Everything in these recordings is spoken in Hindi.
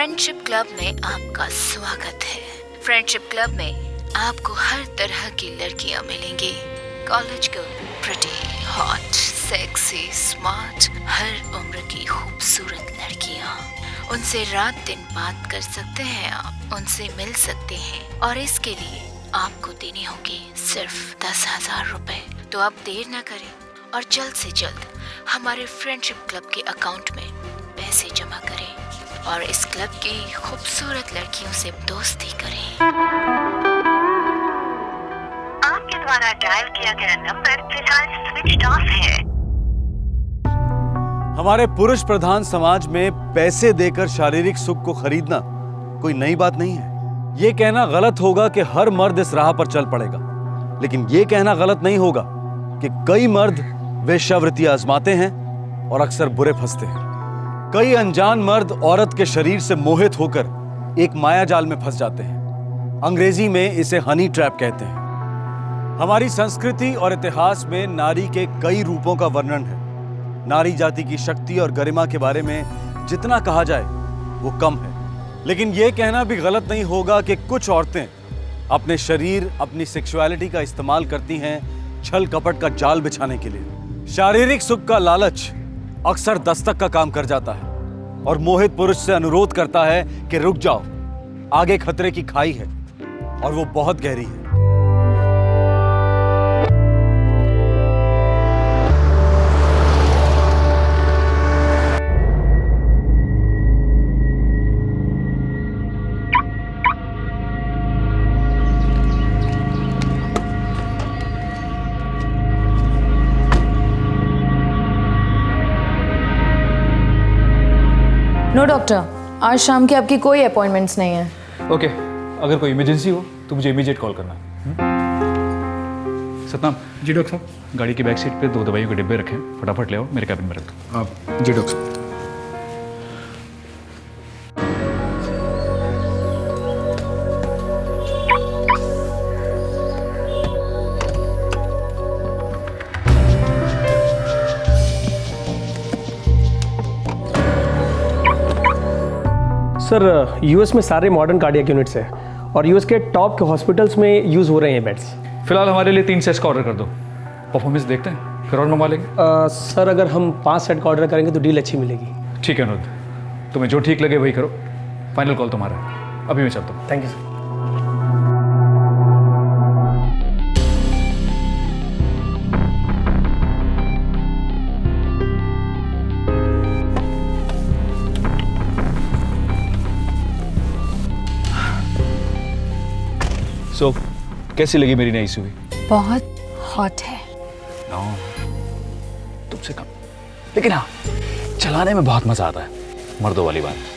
फ्रेंडशिप क्लब में आपका स्वागत है। फ्रेंडशिप क्लब में आपको हर तरह की लड़कियां मिलेंगी। College girl, pretty, hot, sexy, smart, हर उम्र की खूबसूरत लड़कियां। उनसे रात दिन बात कर सकते हैं आप, उनसे मिल सकते हैं और इसके लिए आपको देने होंगे सिर्फ 10,000 रुपए। तो आप देर ना करें और जल्द से जल्द हमारे फ्रेंडशिप क्लब के अकाउंट में पैसे जमा करें और इस क्लब की खूबसूरत लड़कियों से दोस्ती करें। आपके द्वारा डायल किया गया नंबर फिलहाल स्विच ऑफ है। हमारे पुरुष प्रधान समाज में पैसे देकर शारीरिक सुख को खरीदना कोई नई बात नहीं है। ये कहना गलत होगा कि हर मर्द इस राह पर चल पड़ेगा, लेकिन ये कहना गलत नहीं होगा कि कई मर्द वेश्यावृत्ति आजमाते हैं और अक्सर बुरे फंसते हैं। कई अनजान मर्द औरत के शरीर से मोहित होकर एक माया जाल में फंस जाते हैं। अंग्रेजी में इसे हनी ट्रैप कहते हैं। हमारी संस्कृति और इतिहास में नारी के कई रूपों का वर्णन है। नारी जाति की शक्ति और गरिमा के बारे में जितना कहा जाए वो कम है, लेकिन यह कहना भी गलत नहीं होगा कि कुछ औरतें अपने शरीर, अपनी सेक्सुअलिटी का इस्तेमाल करती हैं छल कपट का जाल बिछाने के लिए। शारीरिक सुख का लालच अक्सर दस्तक का काम कर जाता है और मोहित पुरुष से अनुरोध करता है कि रुक जाओ, आगे खतरे की खाई है और वो बहुत गहरी है। नो डॉक्टर, आज शाम की आपकी कोई अपॉइंटमेंट्स नहीं है। ओके, अगर कोई इमरजेंसी हो तो मुझे इमीडिएट कॉल करना। सतनाम। जी डॉक्टर साहब। गाड़ी की बैक सीट पे 2 दवाइयों के डिब्बे रखें, फटाफट ले आओ, मेरे कैबिन में रख दो। आप जी डॉक्टर साहब। सर, यूएस में सारे मॉडर्न कार्डियक यूनिट्स हैं और यूएस के टॉप के हॉस्पिटल्स में यूज़ हो रहे हैं बेड्स। फिलहाल हमारे लिए 3 सेट्स का ऑर्डर कर दो, परफॉर्मेंस देखते हैं, फिर और मंगवा लेंगे। सर, अगर हम 5 सेट का ऑर्डर करेंगे तो डील अच्छी मिलेगी। ठीक है अनुरुद्ध, तुम्हें जो ठीक लगे वही करो, फाइनल कॉल तुम्हारा है। अभी मैं चलता हूँ। Thank you sir. सो कैसी लगी मेरी नई सुई? बहुत हॉट है। तुमसे कम, लेकिन हाँ, चलाने में बहुत मजा आता है, मर्दों वाली बात।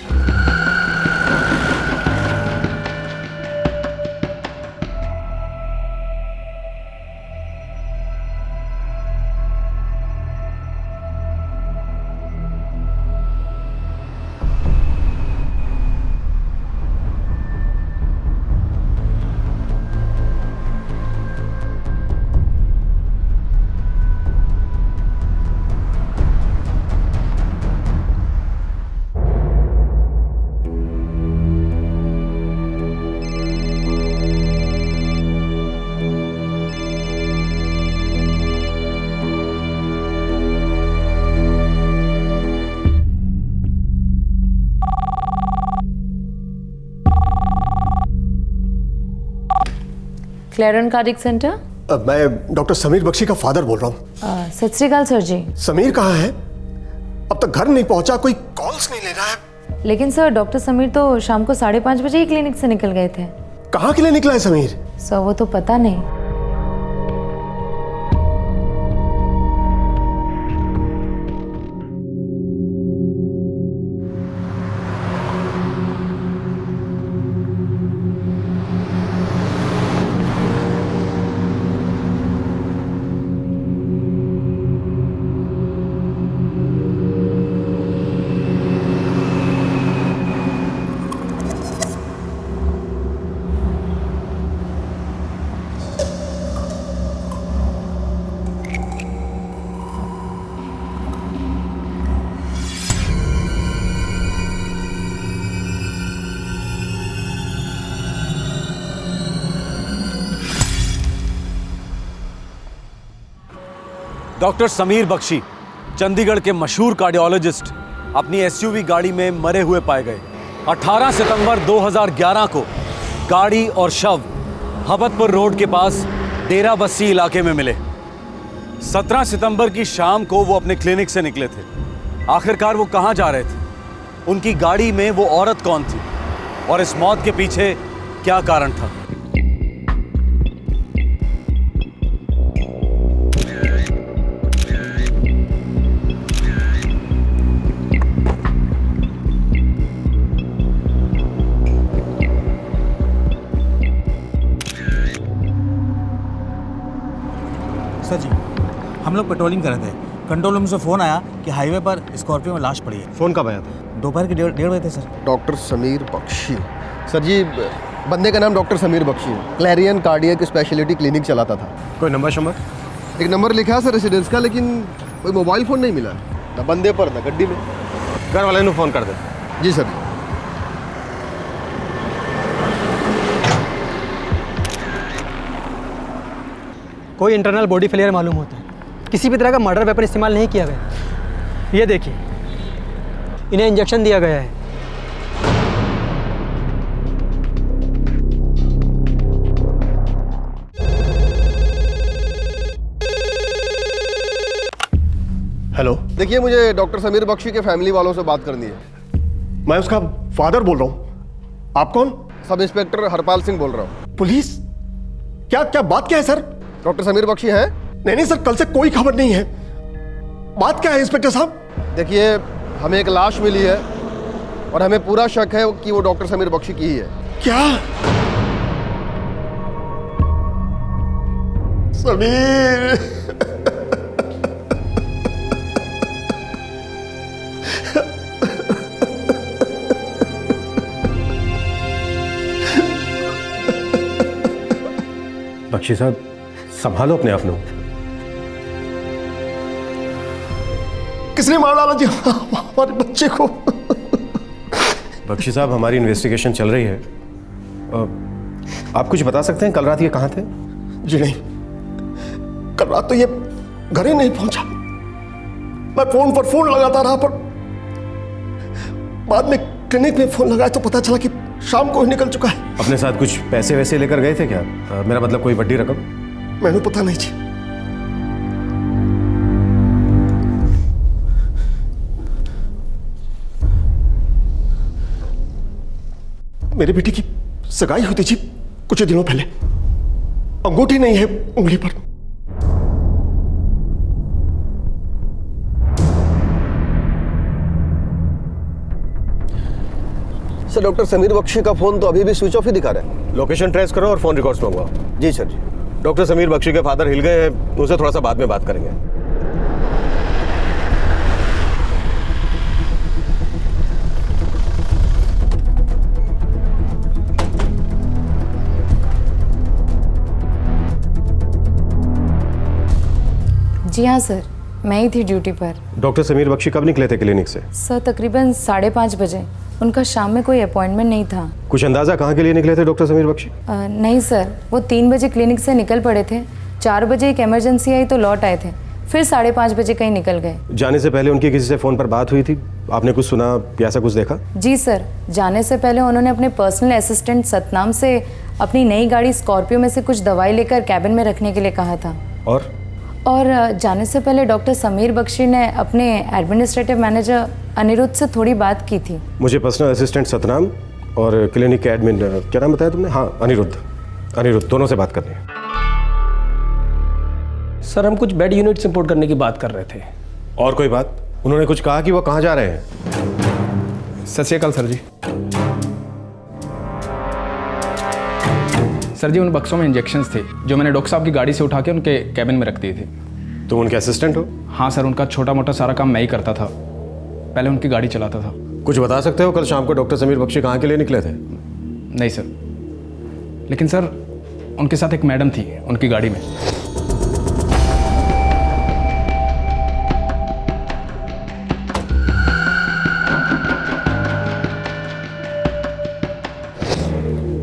क्लेरन कार्डिक सेंटर। मैं डॉक्टर समीर बख्शी का फादर बोल रहा हूँ। सत श्री अकाल सर जी। समीर कहाँ है? अब तक घर नहीं पहुंचा, कोई कॉल्स नहीं ले रहा है। लेकिन सर, डॉक्टर समीर तो शाम को 5:30 बजे ही क्लिनिक से निकल गए थे। कहाँ के लिए निकला है समीर? सर, वो तो पता नहीं। डॉक्टर समीर बख्शी, चंडीगढ़ के मशहूर कार्डियोलॉजिस्ट, अपनी एसयूवी गाड़ी में मरे हुए पाए गए। 18 सितंबर 2011 को गाड़ी और शव हबतपुर रोड के पास डेरा बस्सी इलाके में मिले। 17 सितंबर की शाम को वो अपने क्लिनिक से निकले थे। आखिरकार वो कहाँ जा रहे थे? उनकी गाड़ी में वो औरत कौन थी? और इस मौत के पीछे क्या कारण था? सर जी, हम लोग पेट्रोलिंग कर रहे थे। कंट्रोल रूम से फ़ोन आया कि हाईवे पर स्कॉर्पियो में लाश पड़ी है। फोन कब आया था? दोपहर के 1:30 बजे थे sir. Doctor Sameer Bakshi. Sir ji, बंदे का नाम डॉक्टर समीर बख्शी है। क्लैरियन कार्डियक स्पेशलिटी क्लिनिक चलाता था। कोई नंबर शंबर? एक नंबर लिखा है सर रेसिडेंस का, लेकिन कोई मोबाइल फ़ोन नहीं मिला। ना बंदे पर ना गड्डी में। घर वाले ने फ़ोन कर दे। जी सर। कोई इंटरनल बॉडी फेलियर मालूम होता है। किसी भी तरह का मर्डर वेपन इस्तेमाल नहीं किया गया। ये देखिए, इन्हें इंजेक्शन दिया गया है। हेलो, देखिए मुझे डॉक्टर समीर बख्शी के फैमिली वालों से बात करनी है। मैं उसका फादर बोल रहा हूँ। आप कौन? सब इंस्पेक्टर हरपाल सिंह बोल रहा हूँ। पुलिस? क्या क्या बात क्या है सर? डॉक्टर समीर बख्शी हैं? नहीं सर, कल से कोई खबर नहीं है। बात क्या है इंस्पेक्टर साहब? देखिए, हमें एक लाश मिली है और हमें पूरा शक है कि वो डॉक्टर समीर बख्शी की ही है। क्या? समीर, बख्शी साहब, संभालो अपने आप को। किसने मार डाला जी हमारे बच्चे को? बख्शी साहब, हमारी इन्वेस्टिगेशन चल रही है। आप कुछ बता सकते हैं कल रात ये कहाँ थे? जी नहीं, कल रात तो ये घर ही नहीं पहुंचा। मैं फोन पर फोन लगाता रहा, पर बाद में क्लिनिक में फोन लगाया तो पता चला कि शाम को ही निकल चुका है। अपने साथ कुछ पैसे वैसे लेकर गए थे क्या? मेरा मतलब कोई बड़ी रकम? मैंने पता नहीं जी। मेरी बेटी की सगाई हुई थी जी कुछ दिनों पहले। अंगूठी नहीं है उंगली पर। सर, डॉक्टर समीर बख्शी का फोन तो अभी भी स्विच ऑफ ही दिखा रहा है। लोकेशन ट्रेस करो और फोन रिकॉर्ड्स मंगवाओ। जी सर जी। डॉक्टर समीर बख्शी के फादर हिल गए हैं, उनसे थोड़ा सा बाद में बात करेंगे। जी हाँ सर, मैं ही थी ड्यूटी पर। डॉक्टर समीर बख्शी कब निकले थे क्लिनिक से? सर तकरीबन 5:30 बजे। उनका शाम में कोई अपॉइंटमेंट नहीं था। कुछ अंदाजा कहाँ के लिए निकले थे डॉक्टर समीर बख्शी? नहीं सर, वो 3 बजे क्लिनिक से निकल पड़े थे। 4 बजे एक इमरजेंसी आई तो लौट आए थे, फिर 5:30 बजे कहीं निकल गए। जाने से पहले उनकी किसी से फ़ोन पर बात हुई थी? आपने कुछ सुना या ऐसा कुछ देखा? जी सर, जाने से पहले उन्होंने अपने पर्सनल असिस्टेंट सतनाम से अपनी नई गाड़ी स्कॉर्पियो में से कुछ दवाई लेकर कैबिन में रखने के लिए कहा था। और जाने से पहले डॉक्टर समीर बख्शी ने अपने एडमिनिस्ट्रेटिव मैनेजर अनिरुद्ध से थोड़ी बात की थी। मुझे पर्सनल असिस्टेंट सतनाम और क्लिनिक के एडमिन, क्या नाम बताया तुमने? हाँ, अनिरुद्ध दोनों से बात करनी है। सर, हम कुछ बेड यूनिट्स इंपोर्ट करने की बात कर रहे थे। और कोई बात? उन्होंने कुछ कहा कि वो कहाँ जा रहे हैं? सत श्री अकाल सर जी। सर जी, उन बक्सों में इंजेक्शंस थे जो मैंने डॉक्टर साहब की गाड़ी से उठा के उनके कैबिन में रख दिए थे। तुम उनके असिस्टेंट हो? हाँ सर, उनका छोटा मोटा सारा काम मैं ही करता था। पहले उनकी गाड़ी चलाता था। कुछ बता सकते हो कल शाम को डॉक्टर समीर बख्शी कहाँ के लिए निकले थे? नहीं सर, लेकिन सर उनके साथ एक मैडम थी उनकी गाड़ी में।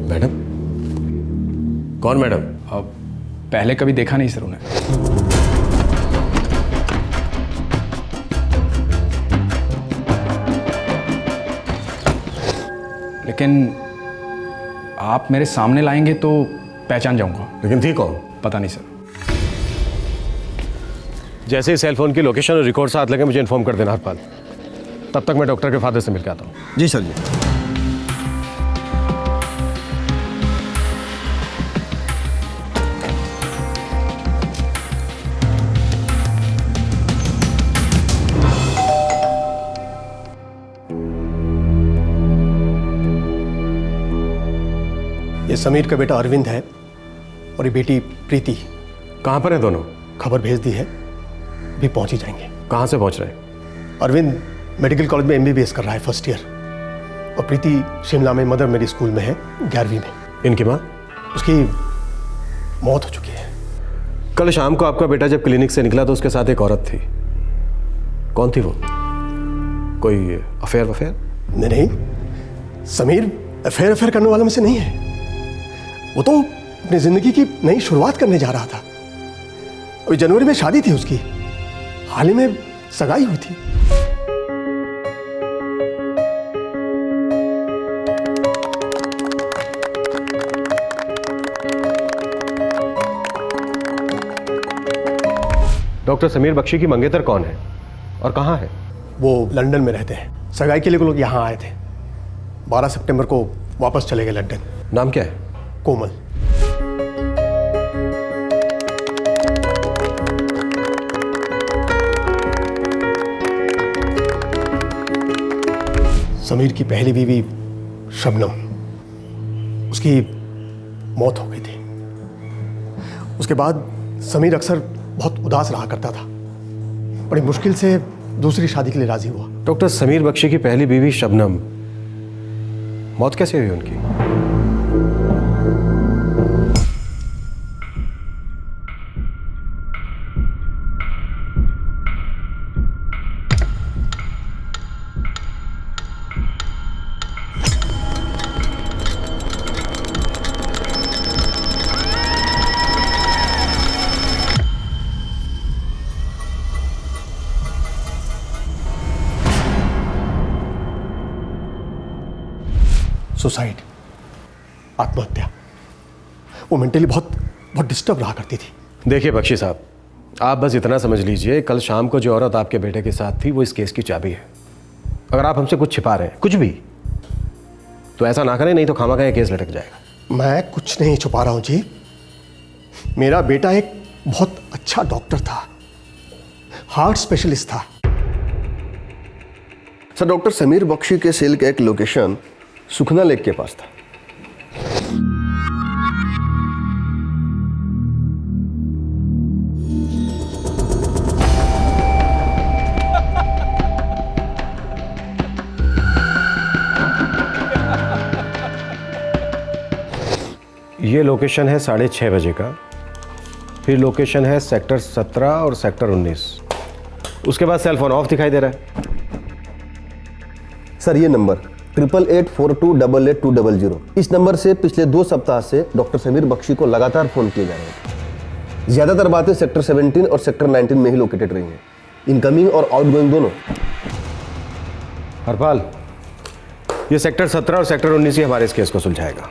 मैडम? कौन मैडम? पहले कभी देखा नहीं सर उन्हें। लेकिन आप मेरे सामने लाएंगे तो पहचान जाऊंगा। लेकिन थी कौन? पता नहीं सर। जैसे ही सेल फोन की लोकेशन और रिकॉर्ड साथ लगे मुझे इन्फॉर्म कर देना हरपाल। तब तक मैं डॉक्टर के फादर से मिलकर आता हूँ। जी सर जी। ये समीर का बेटा अरविंद है और ये बेटी प्रीति। कहाँ पर है दोनों? खबर भेज दी है, भी पहुंच ही जाएंगे। कहाँ से पहुँच रहे हैं? अरविंद मेडिकल कॉलेज में MBBS कर रहा है, फर्स्ट ईयर। और प्रीति शिमला में मदर मेरी स्कूल में है, 11वीं में। इनकी माँ? उसकी मौत हो चुकी है। कल शाम को आपका बेटा जब क्लिनिक से निकला तो उसके साथ एक औरत थी। कौन थी वो? कोई अफेयर वफेयर? नहीं, समीर अफेयर करने वालों में से नहीं है। वो तो अपनी जिंदगी की नई शुरुआत करने जा रहा था। अभी जनवरी में शादी थी उसकी, हाल ही में सगाई हुई थी। डॉक्टर समीर बख्शी की मंगेतर कौन है और कहाँ है? वो लंदन में रहते हैं। सगाई के लिए वो लोग यहाँ आए थे। 12 सितंबर को वापस चले गए लंदन। नाम क्या है? कोमल। समीर की पहली बीवी शबनम, उसकी मौत हो गई थी। उसके बाद समीर अक्सर बहुत उदास रहा करता था। बड़ी मुश्किल से दूसरी शादी के लिए राजी हुआ। डॉक्टर समीर बख्शी की पहली बीवी शबनम, मौत कैसे हुई उनकी? सुसाइड, आत्महत्या। वो मेंटली बहुत डिस्टर्ब रहा करती थी। देखिए बख्शी साहब, आप बस इतना समझ लीजिए, कल शाम को जो औरत आपके बेटे के साथ थी वो इस केस की चाबी है। अगर आप हमसे कुछ छिपा रहे हैं, कुछ भी, तो ऐसा ना करें, नहीं तो खामा ये केस लटक जाएगा। मैं कुछ नहीं छुपा रहा हूं जी। मेरा बेटा एक बहुत अच्छा डॉक्टर था, हार्ट स्पेशलिस्ट था। सर, डॉक्टर समीर बख्शी के सेल का एक लोकेशन सुखना लेक के पास था। ये लोकेशन है 6:30 बजे का। फिर लोकेशन है सेक्टर 17 और सेक्टर 19। उसके बाद सेल फोन ऑफ दिखाई दे रहा है। सर, ये नंबर 8884288200, इस नंबर से पिछले 2 सप्ताह से डॉक्टर समीर बख्शी को लगातार फोन किए जा रहे हैं। ज्यादातर बातें सेक्टर 17 और सेक्टर 19 में ही लोकेटेड रही हैं, इनकमिंग और आउटगोइंग दोनों। हरपाल, ये सेक्टर 17 और सेक्टर 19 ही हमारे इस केस को सुलझाएगा।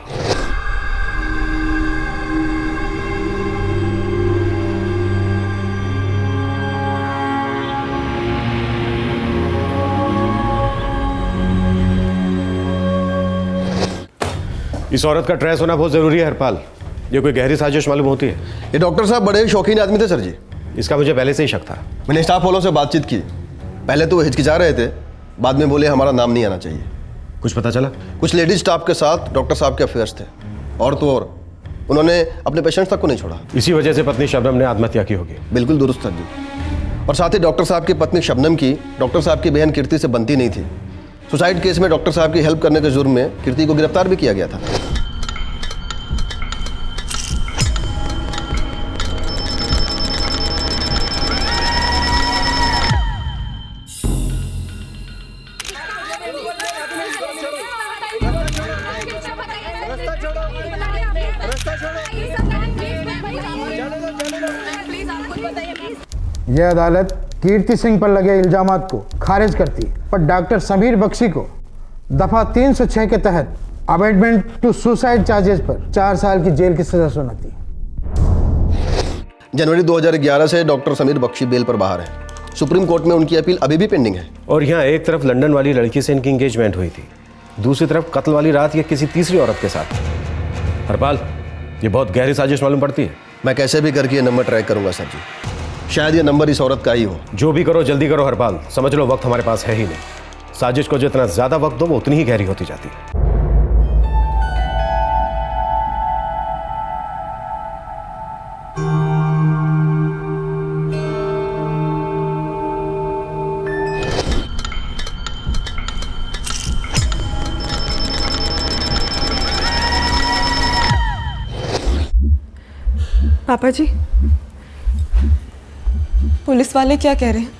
इस औरत का ट्रेस होना बहुत जरूरी है हरपाल। ये कोई गहरी साजिश मालूम होती है। ये डॉक्टर साहब बड़े शौकीन आदमी थे सर जी। इसका मुझे पहले से ही शक था। मैंने स्टाफ वालों से बातचीत की। पहले तो वो हिचकिचा रहे थे, बाद में बोले हमारा नाम नहीं आना चाहिए। कुछ पता चला? कुछ लेडीज स्टाफ के साथ डॉक्टर साहब के अफेयर्स थे, और तो और उन्होंने अपने पेशेंट्स तक को नहीं छोड़ा। इसी वजह से पत्नी शबनम ने आत्महत्या की होगी। बिल्कुल दुरुस्त सर जी। और साथ ही डॉक्टर साहब की पत्नी शबनम की डॉक्टर साहब की बहन कीर्ति से बनती नहीं थी। सुसाइड केस में डॉक्टर साहब की हेल्प करने के जुर्म में कीर्ति को गिरफ्तार भी किया गया था। यह अदालत कीर्ति सिंह पर लगे इल्जामात को खारिज करती है, पर डॉक्टर समीर बख्शी को दफा 306 के तहत अबेटमेंट टू सुसाइड चार्जेस पर 4 साल की जेल की सजा सुनाती है। जनवरी 2011 से डॉक्टर समीर बख्शी बेल पर बाहर है। सुप्रीम कोर्ट में उनकी अपील अभी भी पेंडिंग है। और यहाँ एक तरफ लंदन वाली लड़की से इनकी एंगेजमेंट हुई थी, दूसरी तरफ कत्ल वाली रात ये किसी तीसरी औरत के साथ। हरपाल, ये बहुत गहरी साजिश मालूम पड़ती है। मैं कैसे भी करके ये नंबर ट्रैक करूंगा सर जी। शायद ये नंबर इस औरत का ही हो। जो भी करो जल्दी करो हरपाल, समझ लो वक्त हमारे पास है ही नहीं। साजिश को जितना ज्यादा वक्त दो वो उतनी ही गहरी होती जाती है। पापा जी, पुलिस वाले क्या कह रहे हैं?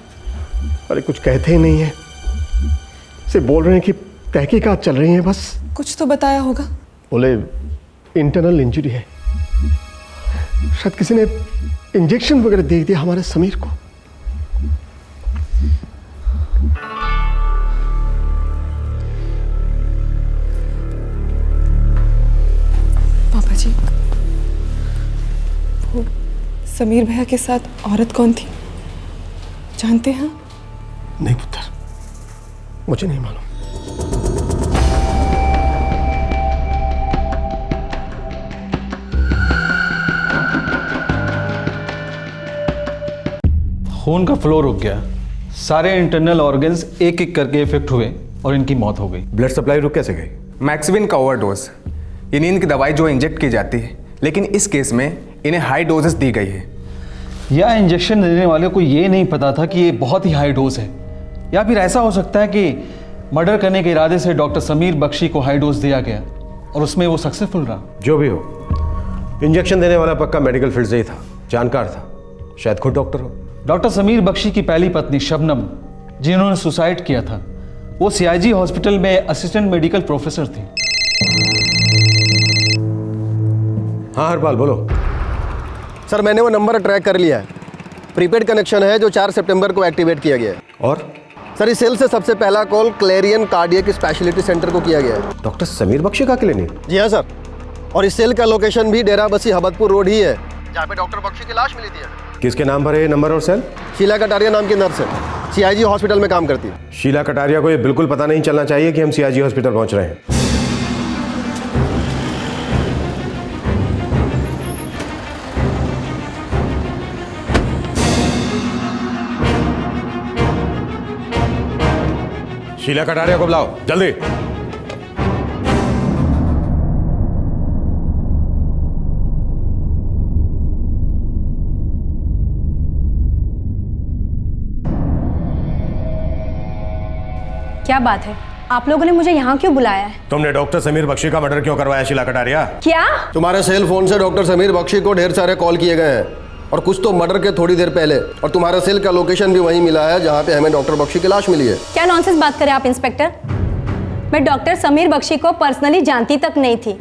अरे कुछ कहते ही नहीं है, सिर्फ बोल रहे हैं कि तहकीकात चल रही है बस। कुछ तो बताया होगा। बोले इंटरनल इंजरी है, शायद किसी ने इंजेक्शन वगैरह दे दिया हमारे समीर को। पापा जी, वो समीर भैया के साथ औरत कौन थी जानते हैं? नहीं पुत्र, मुझे नहीं मालूम। खून का फ्लो रुक गया, सारे इंटरनल ऑर्गन्स एक एक करके इफेक्ट हुए और इनकी मौत हो गई। ब्लड सप्लाई रुक कैसे गई? मैक्सिविन का ओवरडोज, ये नींद की दवाई जो इंजेक्ट की जाती है, लेकिन इस केस में इन्हें हाई डोजेस दी गई है। या इंजेक्शन देने वाले को ये नहीं पता था कि ये बहुत ही हाई डोज है, या फिर ऐसा हो सकता है कि मर्डर करने के इरादे से डॉक्टर समीर बख्शी को हाई डोज दिया गया और उसमें वो सक्सेसफुल रहा। जो भी हो, इंजेक्शन देने वाला पक्का मेडिकल फील्ड से ही था, जानकार था, शायद खुद डॉक्टर हो। डॉक्टर समीर बख्शी की पहली पत्नी शबनम, जिन्होंने सुसाइड किया था, वो CIG हॉस्पिटल में असिस्टेंट मेडिकल प्रोफेसर थी। हाँ हरपाल बोलो। सर मैंने वो नंबर ट्रैक कर लिया है। प्रीपेड कनेक्शन है जो 4 सितंबर को एक्टिवेट किया गया है। और सर इस सेल से सबसे पहला call clarion cardiac speciality centre को किया गया है। डॉक्टर समीर बख्शी का क्लिनिक? जी हाँ सर, और इस सेल का लोकेशन भी डेराबस्सी हबतपुर रोड ही है, जहाँ पे डॉक्टर बख्शी की लाश मिली थी। किसके नाम पर है ये नंबर और सेल? शीला कटारिया नाम की नर्स है, CIG हॉस्पिटल में काम करती है। शीला कटारिया को ये बिल्कुल पता नहीं चलना चाहिए कि हम CIG हॉस्पिटल पहुंच रहे हैं। शीला कटारिया को बुलाओ जल्दी। क्या बात है, आप लोगों ने मुझे यहाँ क्यों बुलाया है? तुमने डॉक्टर समीर बख्शी का मर्डर क्यों करवाया शीला कटारिया? क्या? तुम्हारे सेल फोन से डॉक्टर समीर बख्शी को ढेर सारे कॉल किए गए हैं, और कुछ तो मर्डर के थोड़ी देर पहले, और तुम्हारे सेल का लोकेशन भी वहीं मिला है जहाँ पे हमें डॉक्टर बख्शी की लाश मिली है। क्या नॉनसेंस बात करें आप इंस्पेक्टर? मैं डॉक्टर समीर बख्शी को पर्सनली जानती तक नहीं थी,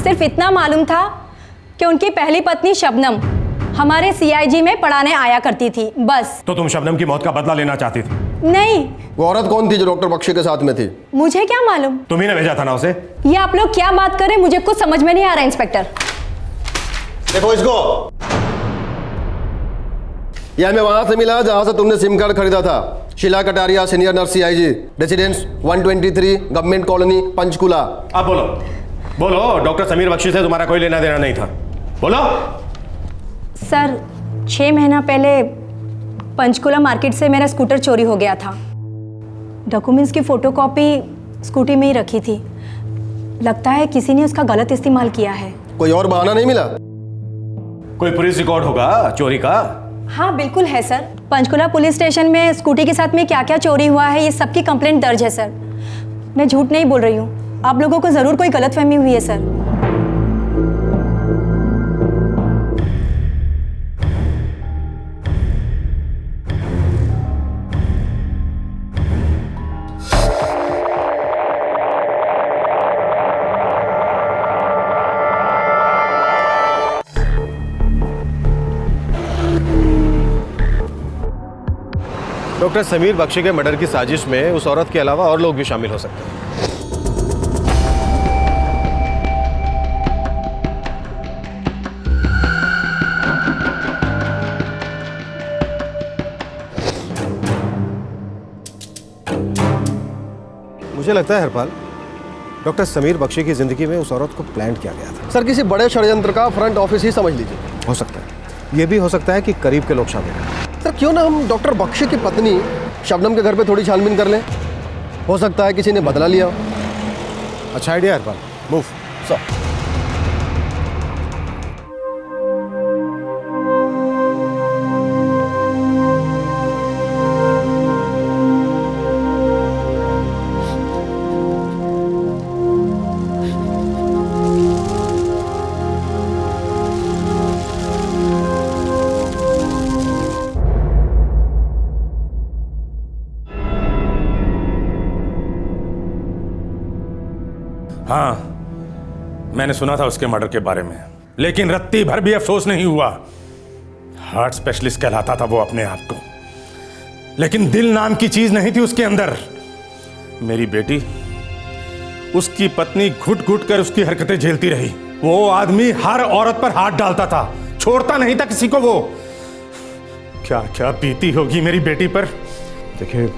सिर्फ इतना मालूम था कि उनकी पहली पत्नी शबनम हमारे CIG में पढ़ाने आया करती थी, बस। तो तुम शबनम की मौत का बदला लेना चाहती थी? नहीं। वो औरत कौन थी जो डॉक्टर बख्शी के साथ में थी? मुझे क्या मालूम, तुम्ही ने भेजा था ना उसे। ये आप लोग क्या बात करें, मुझे कुछ समझ में नहीं आ रहा इंस्पेक्टर। देखो इसको, ये हमें वहां से मिला जहां से तुमने सिम कार्ड खरीदा था। Sheela Kataria, senior nurse CIG, residence 123 government colony, Panchkula. अब बोलो बोलो, डॉक्टर समीर बख्शी से तुम्हारा कोई लेना देना नहीं था, बोलो। सर 6 महीना पहले पंचकुला मार्केट से मेरा स्कूटर चोरी हो गया था। डॉक्यूमेंट्स की फोटोकॉपी स्कूटी में ही रखी थी, लगता है किसी ने उसका गलत इस्तेमाल किया है। कोई और बहाना नहीं मिला? कोई पुलिस रिकॉर्ड होगा चोरी का? हाँ बिल्कुल है सर, पंचकुला पुलिस स्टेशन में स्कूटी के साथ में क्या क्या चोरी हुआ है ये सबकी कंप्लेंट दर्ज है सर। मैं झूठ नहीं बोल रही हूँ, आप लोगों को ज़रूर कोई गलतफहमी हुई है सर। डॉक्टर समीर बख्शी के मर्डर की साजिश में उस औरत के अलावा और लोग भी शामिल हो सकते हैं। मुझे लगता है हरपाल, डॉक्टर समीर बख्शी की जिंदगी में उस औरत को प्लांट किया गया था। सर किसी बड़े षड्यंत्र का फ्रंट ऑफिस ही समझ लीजिए। हो सकता है, ये भी हो सकता है कि करीब के लोग शामिल हैं। सर क्यों ना हम डॉक्टर बख्शी की पत्नी शबनम के घर पे थोड़ी छानबीन कर लें, हो सकता है किसी ने बदला लिया हो। अच्छा आइडिया हरपाल, मूव। सर हाँ, मैंने सुना था उसके मर्डर के बारे में, लेकिन रत्ती भर भी अफसोस नहीं हुआ। हार्ट स्पेशलिस्ट कहलाता था वो अपने आप को, लेकिन दिल नाम की चीज नहीं थी उसके अंदर। मेरी बेटी, उसकी पत्नी घुट घुट कर उसकी हरकतें झेलती रही। वो आदमी हर औरत पर हाथ डालता था, छोड़ता नहीं था किसी को। वो क्या क्या बीती होगी मेरी बेटी पर। देखिए,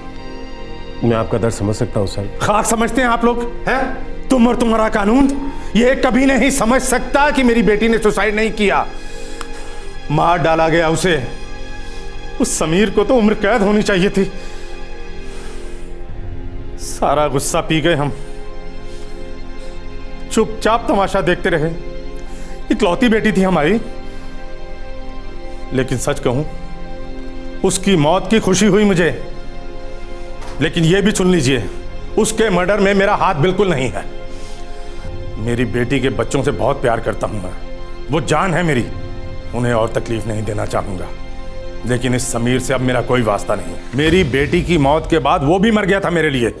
मैं आपका दर्द समझ सकता हूँ सर। खाक समझते हैं आप लोग, हैं? तुम और तुम्हारा कानून ये कभी नहीं समझ सकता कि मेरी बेटी ने सुसाइड नहीं किया, मार डाला गया उसे। उस समीर को तो उम्र कैद होनी चाहिए थी। सारा गुस्सा पी गए हम, चुपचाप तमाशा देखते रहे। इकलौती बेटी थी हमारी, लेकिन सच कहूं, उसकी मौत की खुशी हुई मुझे। लेकिन यह भी सुन लीजिए, उसके मर्डर में मेरा हाथ बिल्कुल नहीं है। मेरी बेटी के बच्चों से बहुत प्यार करता हूं मैं, वो जान है मेरी, उन्हें और तकलीफ नहीं देना चाहूंगा। लेकिन इस समीर से अब मेरा कोई वास्ता नहीं। मेरी बेटी की मौत के बाद वो भी मर गया था मेरे लिए।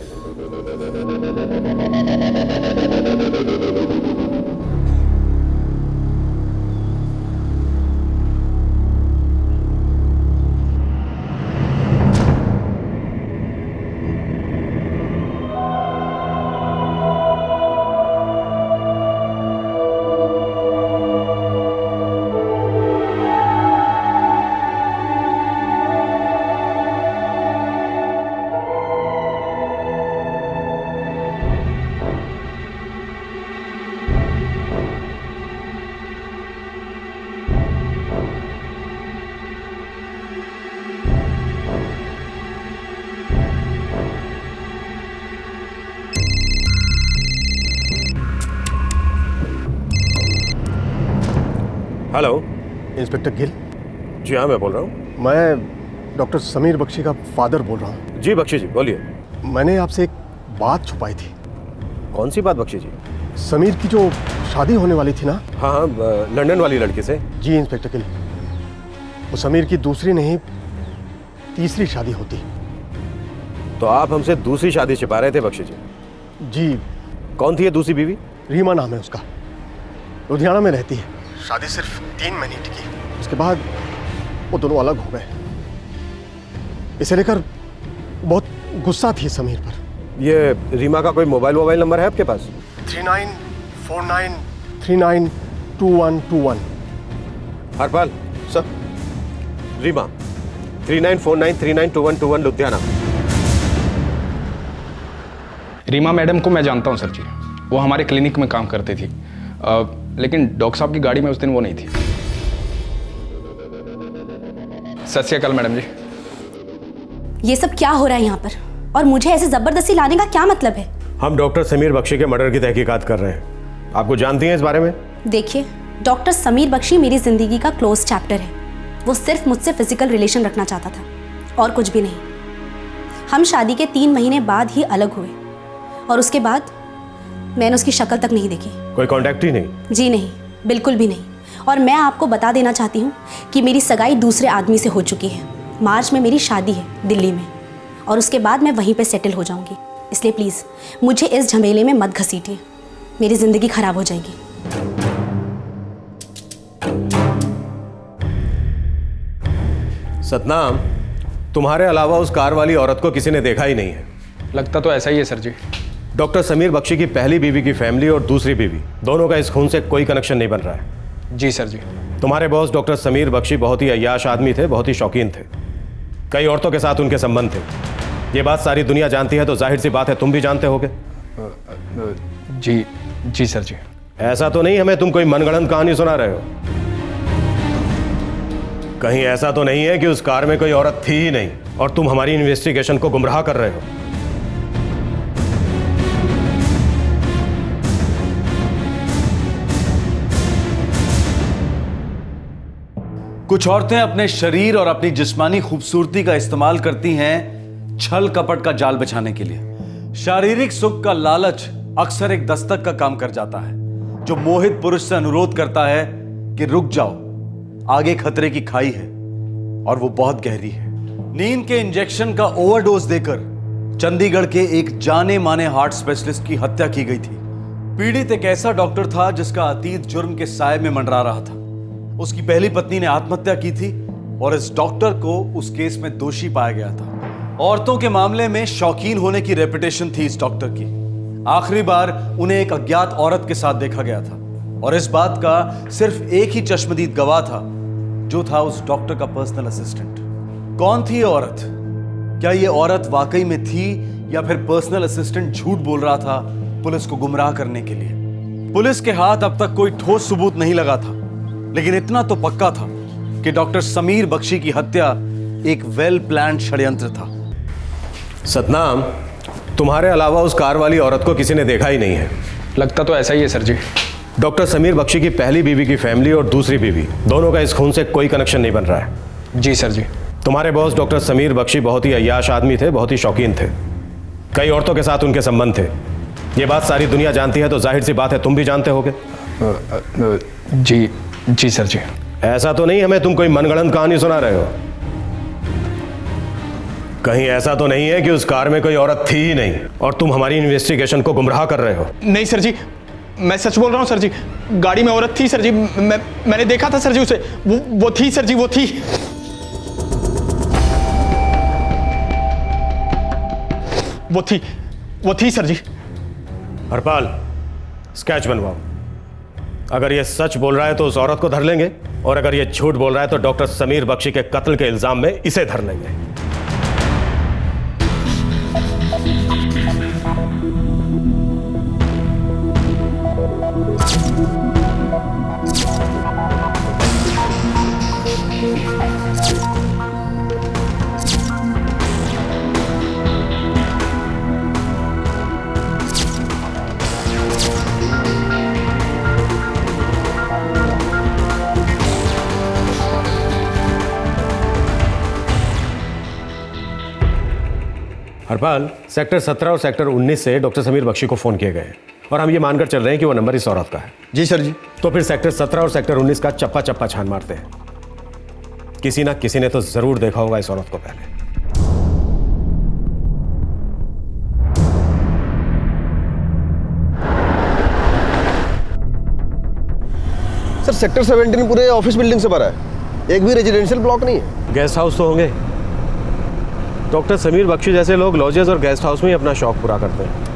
Hello, inspector Gill. जी हाँ, मैं बोल रहा हूँ। मैं डॉक्टर समीर बख्शी का फादर बोल रहा हूँ। जी बख्शी जी, बोलिए। मैंने आपसे एक बात छुपाई थी। कौन सी बात बख्शी जी? समीर की जो शादी होने वाली थी ना। हाँ हाँ, लंदन वाली लड़की से। जी इंस्पेक्टर गिल, वो समीर की दूसरी नहीं तीसरी शादी होती। तो आप हमसे दूसरी शादी छिपा रहे थे बख्शी जी? जी। कौन थी ये दूसरी बीवी? रीमा नाम है उसका, लुधियाना में रहती है। शादी सिर्फ 3 महीने टिकी, उसके बाद वो दोनों अलग हो गए। इसे लेकर बहुत गुस्सा थी समीर पर। ये रीमा का कोई मोबाइल नंबर है आपके पास? 3949392121। हरपाल सर, रीमा 3949392121 लुधियाना। रीमा मैडम को मैं जानता हूँ सर जी, वो हमारे क्लिनिक में काम करती थी, लेकिन डॉक्टर साहब की गाड़ी में उस दिन वो नहीं थी। सत श्री अकाल मैडम जी। ये सब क्या हो रहा है यहाँ पर, और मुझे ऐसे जबरदस्ती लाने का क्या मतलब है? हम डॉक्टर समीर बख्शी के मर्डर की तहकीकात कर रहे हैं। आपको जानती हैं इस बारे में? देखिए, डॉक्टर समीर बख्शी मेरी जिंदगी का क्लोज चैप्टर है। वो सिर्फ मुझसे फिजिकल रिलेशन रखना चाहता था और कुछ भी नहीं। हम शादी के 3 महीने बाद ही अलग हुए और उसके बाद मैंने उसकी शक्ल तक नहीं देखी। कोई कांटेक्ट ही नहीं? जी नहीं, बिल्कुल भी नहीं। और मैं आपको बता देना चाहती हूँ कि मेरी सगाई दूसरे आदमी से हो चुकी है। मार्च में मेरी शादी है दिल्ली में, और उसके बाद मैं वहीं पे सेटल हो जाऊँगी। इसलिए प्लीज़ मुझे इस झमेले में मत घसीटिए, मेरी ज़िंदगी खराब हो जाएगी। सतनाम, तुम्हारे अलावा उस कार वाली औरत को किसी ने देखा ही नहीं है। लगता तो ऐसा ही है सर जी। डॉक्टर समीर बख्शी की पहली बीवी की फैमिली और दूसरी बीवी दोनों का इस खून से कोई कनेक्शन नहीं बन रहा है। जी सर जी। तुम्हारे बॉस डॉक्टर समीर बख्शी बहुत ही अय्याश आदमी थे, बहुत ही शौकीन थे। कई औरतों के साथ उनके संबंध थे। ये बात सारी दुनिया जानती है तो जाहिर सी बात है तुम भी जानते होगे। जी जी सर जी। ऐसा तो नहीं हमें तुम कोई मनगढ़ंत कहानी सुना रहे हो? कहीं ऐसा तो नहीं है कि उस कार में कोई औरत थी ही नहीं और तुम हमारी इन्वेस्टिगेशन को गुमराह कर रहे हो? कुछ औरतें अपने शरीर और अपनी जिस्मानी खूबसूरती का इस्तेमाल करती हैं छल कपट का जाल बिछाने के लिए। शारीरिक सुख का लालच अक्सर एक दस्तक का काम कर जाता है जो मोहित पुरुष से अनुरोध करता है कि रुक जाओ, आगे खतरे की खाई है और वो बहुत गहरी है। नींद के इंजेक्शन का ओवरडोज देकर चंडीगढ़ के एक जाने माने हार्ट स्पेशलिस्ट की हत्या की गई थी। पीड़ित एक ऐसा डॉक्टर था जिसका अतीत जुर्म के साए में मंडरा रहा था। उसकी पहली पत्नी ने आत्महत्या की थी और इस डॉक्टर को उस केस में दोषी पाया गया था। औरतों के मामले में शौकीन होने की रेपुटेशन थी इस डॉक्टर की। आखिरी बार उन्हें एक अज्ञात औरत के साथ देखा गया था और इस बात का सिर्फ एक ही चश्मदीद गवाह था जो था उस डॉक्टर का पर्सनल असिस्टेंट। कौन थी ये औरत? क्या ये औरत वाकई में थी या फिर पर्सनल असिस्टेंट झूठ बोल रहा था पुलिस को गुमराह करने के लिए? पुलिस के हाथ अब तक कोई ठोस सबूत नहीं लगा था, लेकिन इतना तो पक्का था कि डॉक्टर समीर बख्शी की हत्या एक वेल प्लान्ड षड्यंत्र था। सतनाम, तुम्हारे अलावा उस कार वाली औरत को किसी ने देखा ही नहीं है। लगता तो ऐसा ही है सर जी। डॉक्टर समीर बख्शी की पहली बीवी की फैमिली और दूसरी बीवी दोनों का इस खून से कोई कनेक्शन नहीं बन रहा है। जी सर जी। तुम्हारे बॉस डॉक्टर समीर बख्शी बहुत ही अय्याश आदमी थे, बहुत ही शौकीन थे। कई औरतों के साथ उनके संबंध थे। ये बात सारी दुनिया जानती है तो जाहिर सी बात है तुम भी जानते होगे। जी जी सर जी। ऐसा तो नहीं हमें तुम कोई मनगढ़ंत कहानी सुना रहे हो? कहीं ऐसा तो नहीं है कि उस कार में कोई औरत थी ही नहीं और तुम हमारी इन्वेस्टिगेशन को गुमराह कर रहे हो? नहीं सर जी, मैं सच बोल रहा हूँ सर जी। गाड़ी में औरत थी सर जी। मैंने देखा था सर जी उसे। वो थी सर जी, वो थी। वो थी सर जी। हरपाल, स्केच बनवाओ। अगर ये सच बोल रहा है तो उस औरत को धर लेंगे और अगर ये झूठ बोल रहा है तो डॉक्टर समीर बख्शी के कत्ल के इल्जाम में इसे धर लेंगे। हरपाल, सेक्टर 17 और सेक्टर 19 से डॉक्टर समीर बख्शी को फोन किए गए और हम ये मानकर चल रहे हैं कि वो नंबर इस औरत का है। जी सर जी। तो फिर सेक्टर 17 और सेक्टर 19 का चप्पा चप्पा छान मारते हैं। किसी ना किसी ने तो जरूर देखा होगा इस औरत को पहले। सर सेक्टर 17 पूरे ऑफिस बिल्डिंग से भरा है, एक भी रेजिडेंशियल ब्लॉक नहीं है। गेस्ट हाउस तो होंगे। डॉक्टर समीर बख्शी जैसे लोग लॉजेस और गेस्ट हाउस में ही अपना शौक पूरा करते हैं।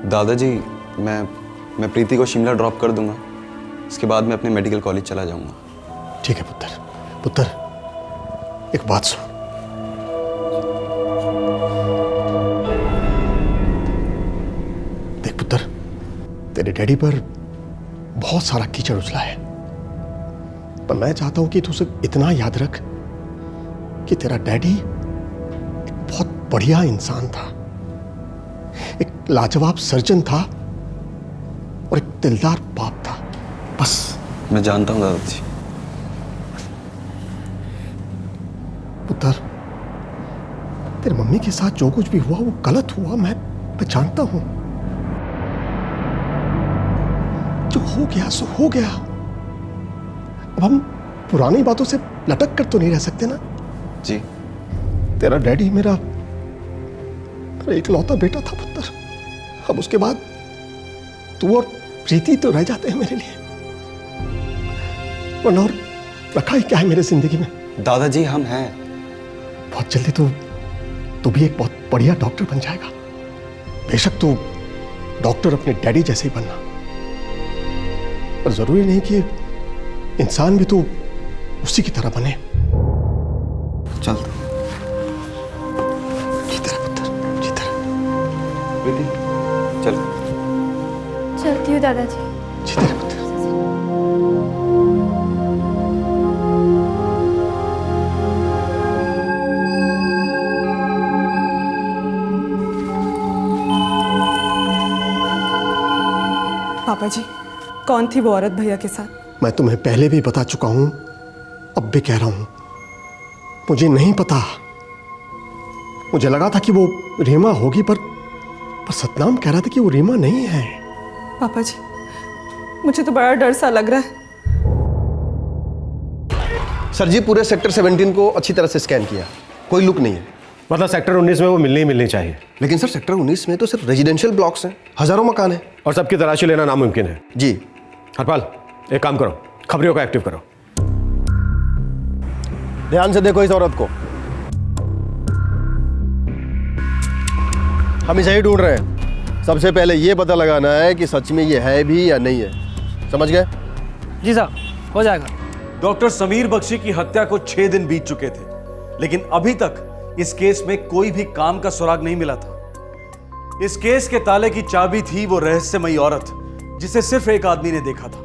दादाजी, मैं प्रीति को शिमला ड्रॉप कर दूंगा। इसके बाद मैं अपने मेडिकल कॉलेज चला जाऊंगा। ठीक है पुत्र। पुत्र, एक बात सुन। देख पुत्र, तेरे डैडी पर बहुत सारा कीचड़ उछला है, पर मैं चाहता हूं कि तू उसे इतना याद रख कि तेरा डैडी एक बहुत बढ़िया इंसान था, एक लाजवाब सर्जन था और एक दिलदार बाप था। बस। मैं जानता हूं दादाजी। पुत्र, तेरी मम्मी के साथ जो कुछ भी हुआ वो गलत हुआ, मैं जानता हूं। जो हो गया सो हो गया। अब हम पुरानी बातों से लटक कर तो नहीं रह सकते ना। जी। तेरा डैडी मेरा इकलौता बेटा था पुत्र। अब उसके बाद तू और प्रीति तो रह जाते हैं मेरे लिए, वरना और रखा ही क्या है मेरे जिंदगी में। दादाजी हम हैं। बहुत जल्दी तू भी एक बहुत बढ़िया डॉक्टर बन जाएगा। बेशक तू डॉक्टर अपने डैडी जैसे ही बनना, पर जरूरी नहीं कि इंसान भी तू उसी की तरह बने। चल जीते रहे पुत्र, जीते रहे। प्रीति चल। चलती हूँ दादाजी। जीते रहे पुत्र। पापा जी, कौन थी वो औरत भैया के साथ? मैं तुम्हें पहले भी बता चुका हूं, अब भी कह रहा हूं, मुझे नहीं पता। मुझे लगा था कि वो रीमा होगी, पर सतनाम कह रहा था कि वो रीमा नहीं है। पापा जी, मुझे तो बड़ा डर सा लग रहा है। सर जी पूरे सेक्टर 17 को अच्छी तरह से स्कैन किया, कोई लुक नहीं है। मतलब सेक्टर 19 में वो मिलनी चाहिए। लेकिन सर सेक्टर 19 में तो सिर्फ रेजिडेंशियल ब्लॉक्स हैं, हजारों मकान हैं और सबकी तलाशी लेना नामुमकिन है। जी। हरपाल एक काम करो, खबरियों का एक्टिव करो। ध्यान से देखो इस औरत को, हम इसे ही ढूंढ रहे हैं। सबसे पहले ये पता लगाना है कि सच में ये है भी या नहीं है, समझ गए? जी साहब, हो जाएगा। डॉक्टर समीर बख्शी की हत्या को 6 दिन बीत चुके थे, लेकिन अभी तक इस केस में कोई भी काम का सुराग नहीं मिला था। इस केस के ताले की चाबी थी वो रहस्यमयी औरत जिसे सिर्फ एक आदमी ने देखा था,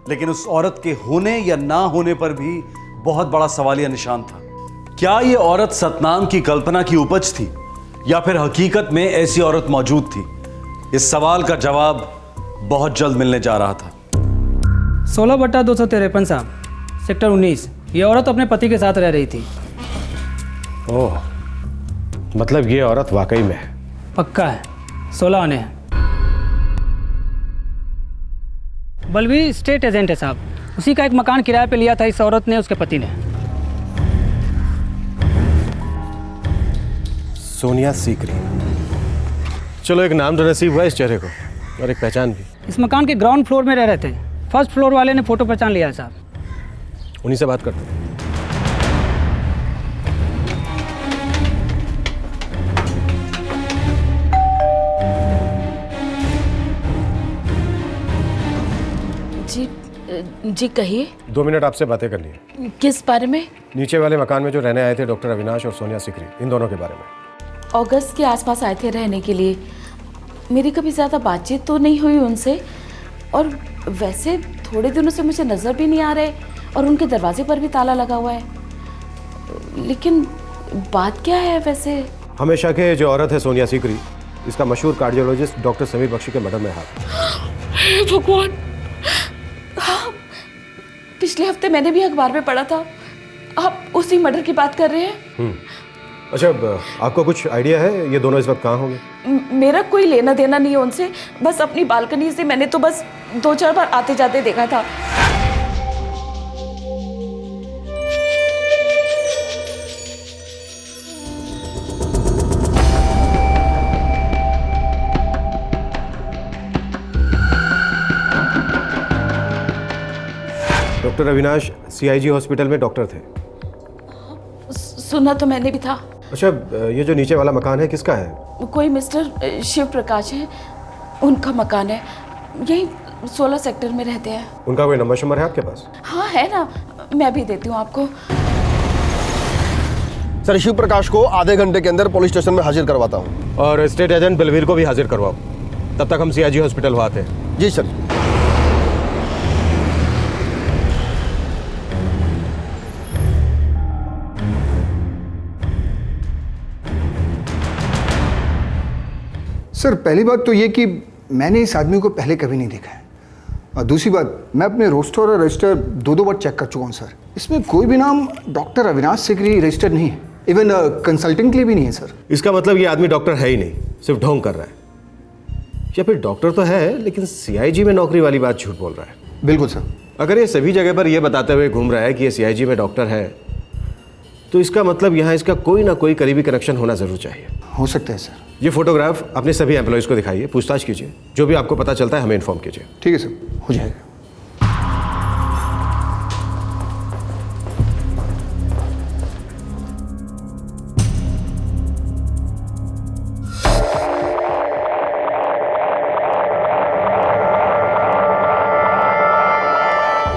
लेकिन उस औरत के होने या ना होने पर भी बहुत बड़ा सवालिया निशान था। क्या ये औरत सतनाम की कल्पना की उपज थी या फिर हकीकत में ऐसी औरत मौजूद थी? इस सवाल का जवाब बहुत जल्द मिलने जा रहा था। 16/253 साहब, सेक्टर 19। ये औरत अपने पति के साथ रह रही थी। ओह, मतलब ये औरत वाकई में है? पक्का है, 16 आने हैं। बलवीर स्टेट एजेंट है साहब, उसी का एक मकान किराए पे लिया था इस औरत ने, उसके पति ने। सोनिया सीकरी। चलो एक नाम तो नसीब हुआ इस चेहरे को, और एक पहचान भी। इस मकान के ग्राउंड फ्लोर में रह रहे थे, फर्स्ट फ्लोर वाले ने फोटो पहचान लिया है साहब। उन्हीं से बात करते हैं। जी कहिए। 2 मिनट आपसे बातें करनी है। किस बारे में? नीचे वाले मकान में जो रहने आए थे डॉक्टर अविनाश और सोनिया सीकरी, इन दोनों के बारे में। अगस्त के आसपास आए थे रहने के लिए। मेरी कभी ज़्यादा बातचीत तो नहीं हुई उनसे, और वैसे थोड़े दिनों से मुझे नज़र भी नहीं आ रहे, और उनके दरवाजे पर भी ताला लगा हुआ है। लेकिन बात क्या है वैसे? हमेशा के जो औरत है सोनिया सीकरी, इसका मशहूर कार्डियोलॉजिस्ट डॉक्टर समीर बख्शी के मर्डर में हाथ। हे भगवान! हाँ, पिछले हफ्ते मैंने भी अखबार में पढ़ा था। आप उसी मर्डर की बात कर रहे हैं? अच्छा, आपको कुछ आइडिया है ये दोनों इस वक्त कहाँ होंगे? मेरा कोई लेना देना नहीं है उनसे, बस अपनी बालकनी से मैंने तो बस 2-4 बार आते जाते देखा था। डॉक्टर अविनाश CIG हॉस्पिटल में डॉक्टर थे। सुना तो मैंने भी था। अच्छा, ये जो नीचे वाला मकान है किसका है? कोई मिस्टर शिव प्रकाश है, उनका मकान है। यही 16 सेक्टर में रहते हैं। उनका कोई नंबर शंबर है आपके पास? हाँ है ना, मैं भी देती हूँ आपको। सर शिव प्रकाश को आधे घंटे के अंदर पुलिस स्टेशन में हाजिर करवाता हूँ। और स्टेट एजेंट बलवीर को भी हाजिर करवाओ, तब तक हम CIG हॉस्पिटल वहाँ आते हैं। जी सर। सर पहली बात तो ये कि मैंने इस आदमी को पहले कभी नहीं देखा है, और दूसरी बात मैं अपने रोस्टर और रजिस्टर 2 बार चेक कर चुका हूँ सर। इसमें कोई भी नाम डॉक्टर अविनाश सीकरी रजिस्टर्ड नहीं है, इवन कंसल्टेंट के लिए भी नहीं है सर। इसका मतलब ये आदमी डॉक्टर है ही नहीं, सिर्फ ढोंग कर रहा है, या फिर डॉक्टर तो है लेकिन CIG में नौकरी वाली बात झूठ बोल रहा है। बिल्कुल सर। अगर ये सभी जगह पर ये बताते हुए घूम रहा है कि ये CIG में डॉक्टर है, तो इसका मतलब यहाँ इसका कोई ना कोई करीबी कनेक्शन होना जरूर चाहिए। हो सकता है सर। ये फोटोग्राफ अपने सभी एम्प्लॉयज़ को दिखाइए, पूछताछ कीजिए, जो भी आपको पता चलता है हमें इन्फॉर्म कीजिए। ठीक है सर, हो जाएगा।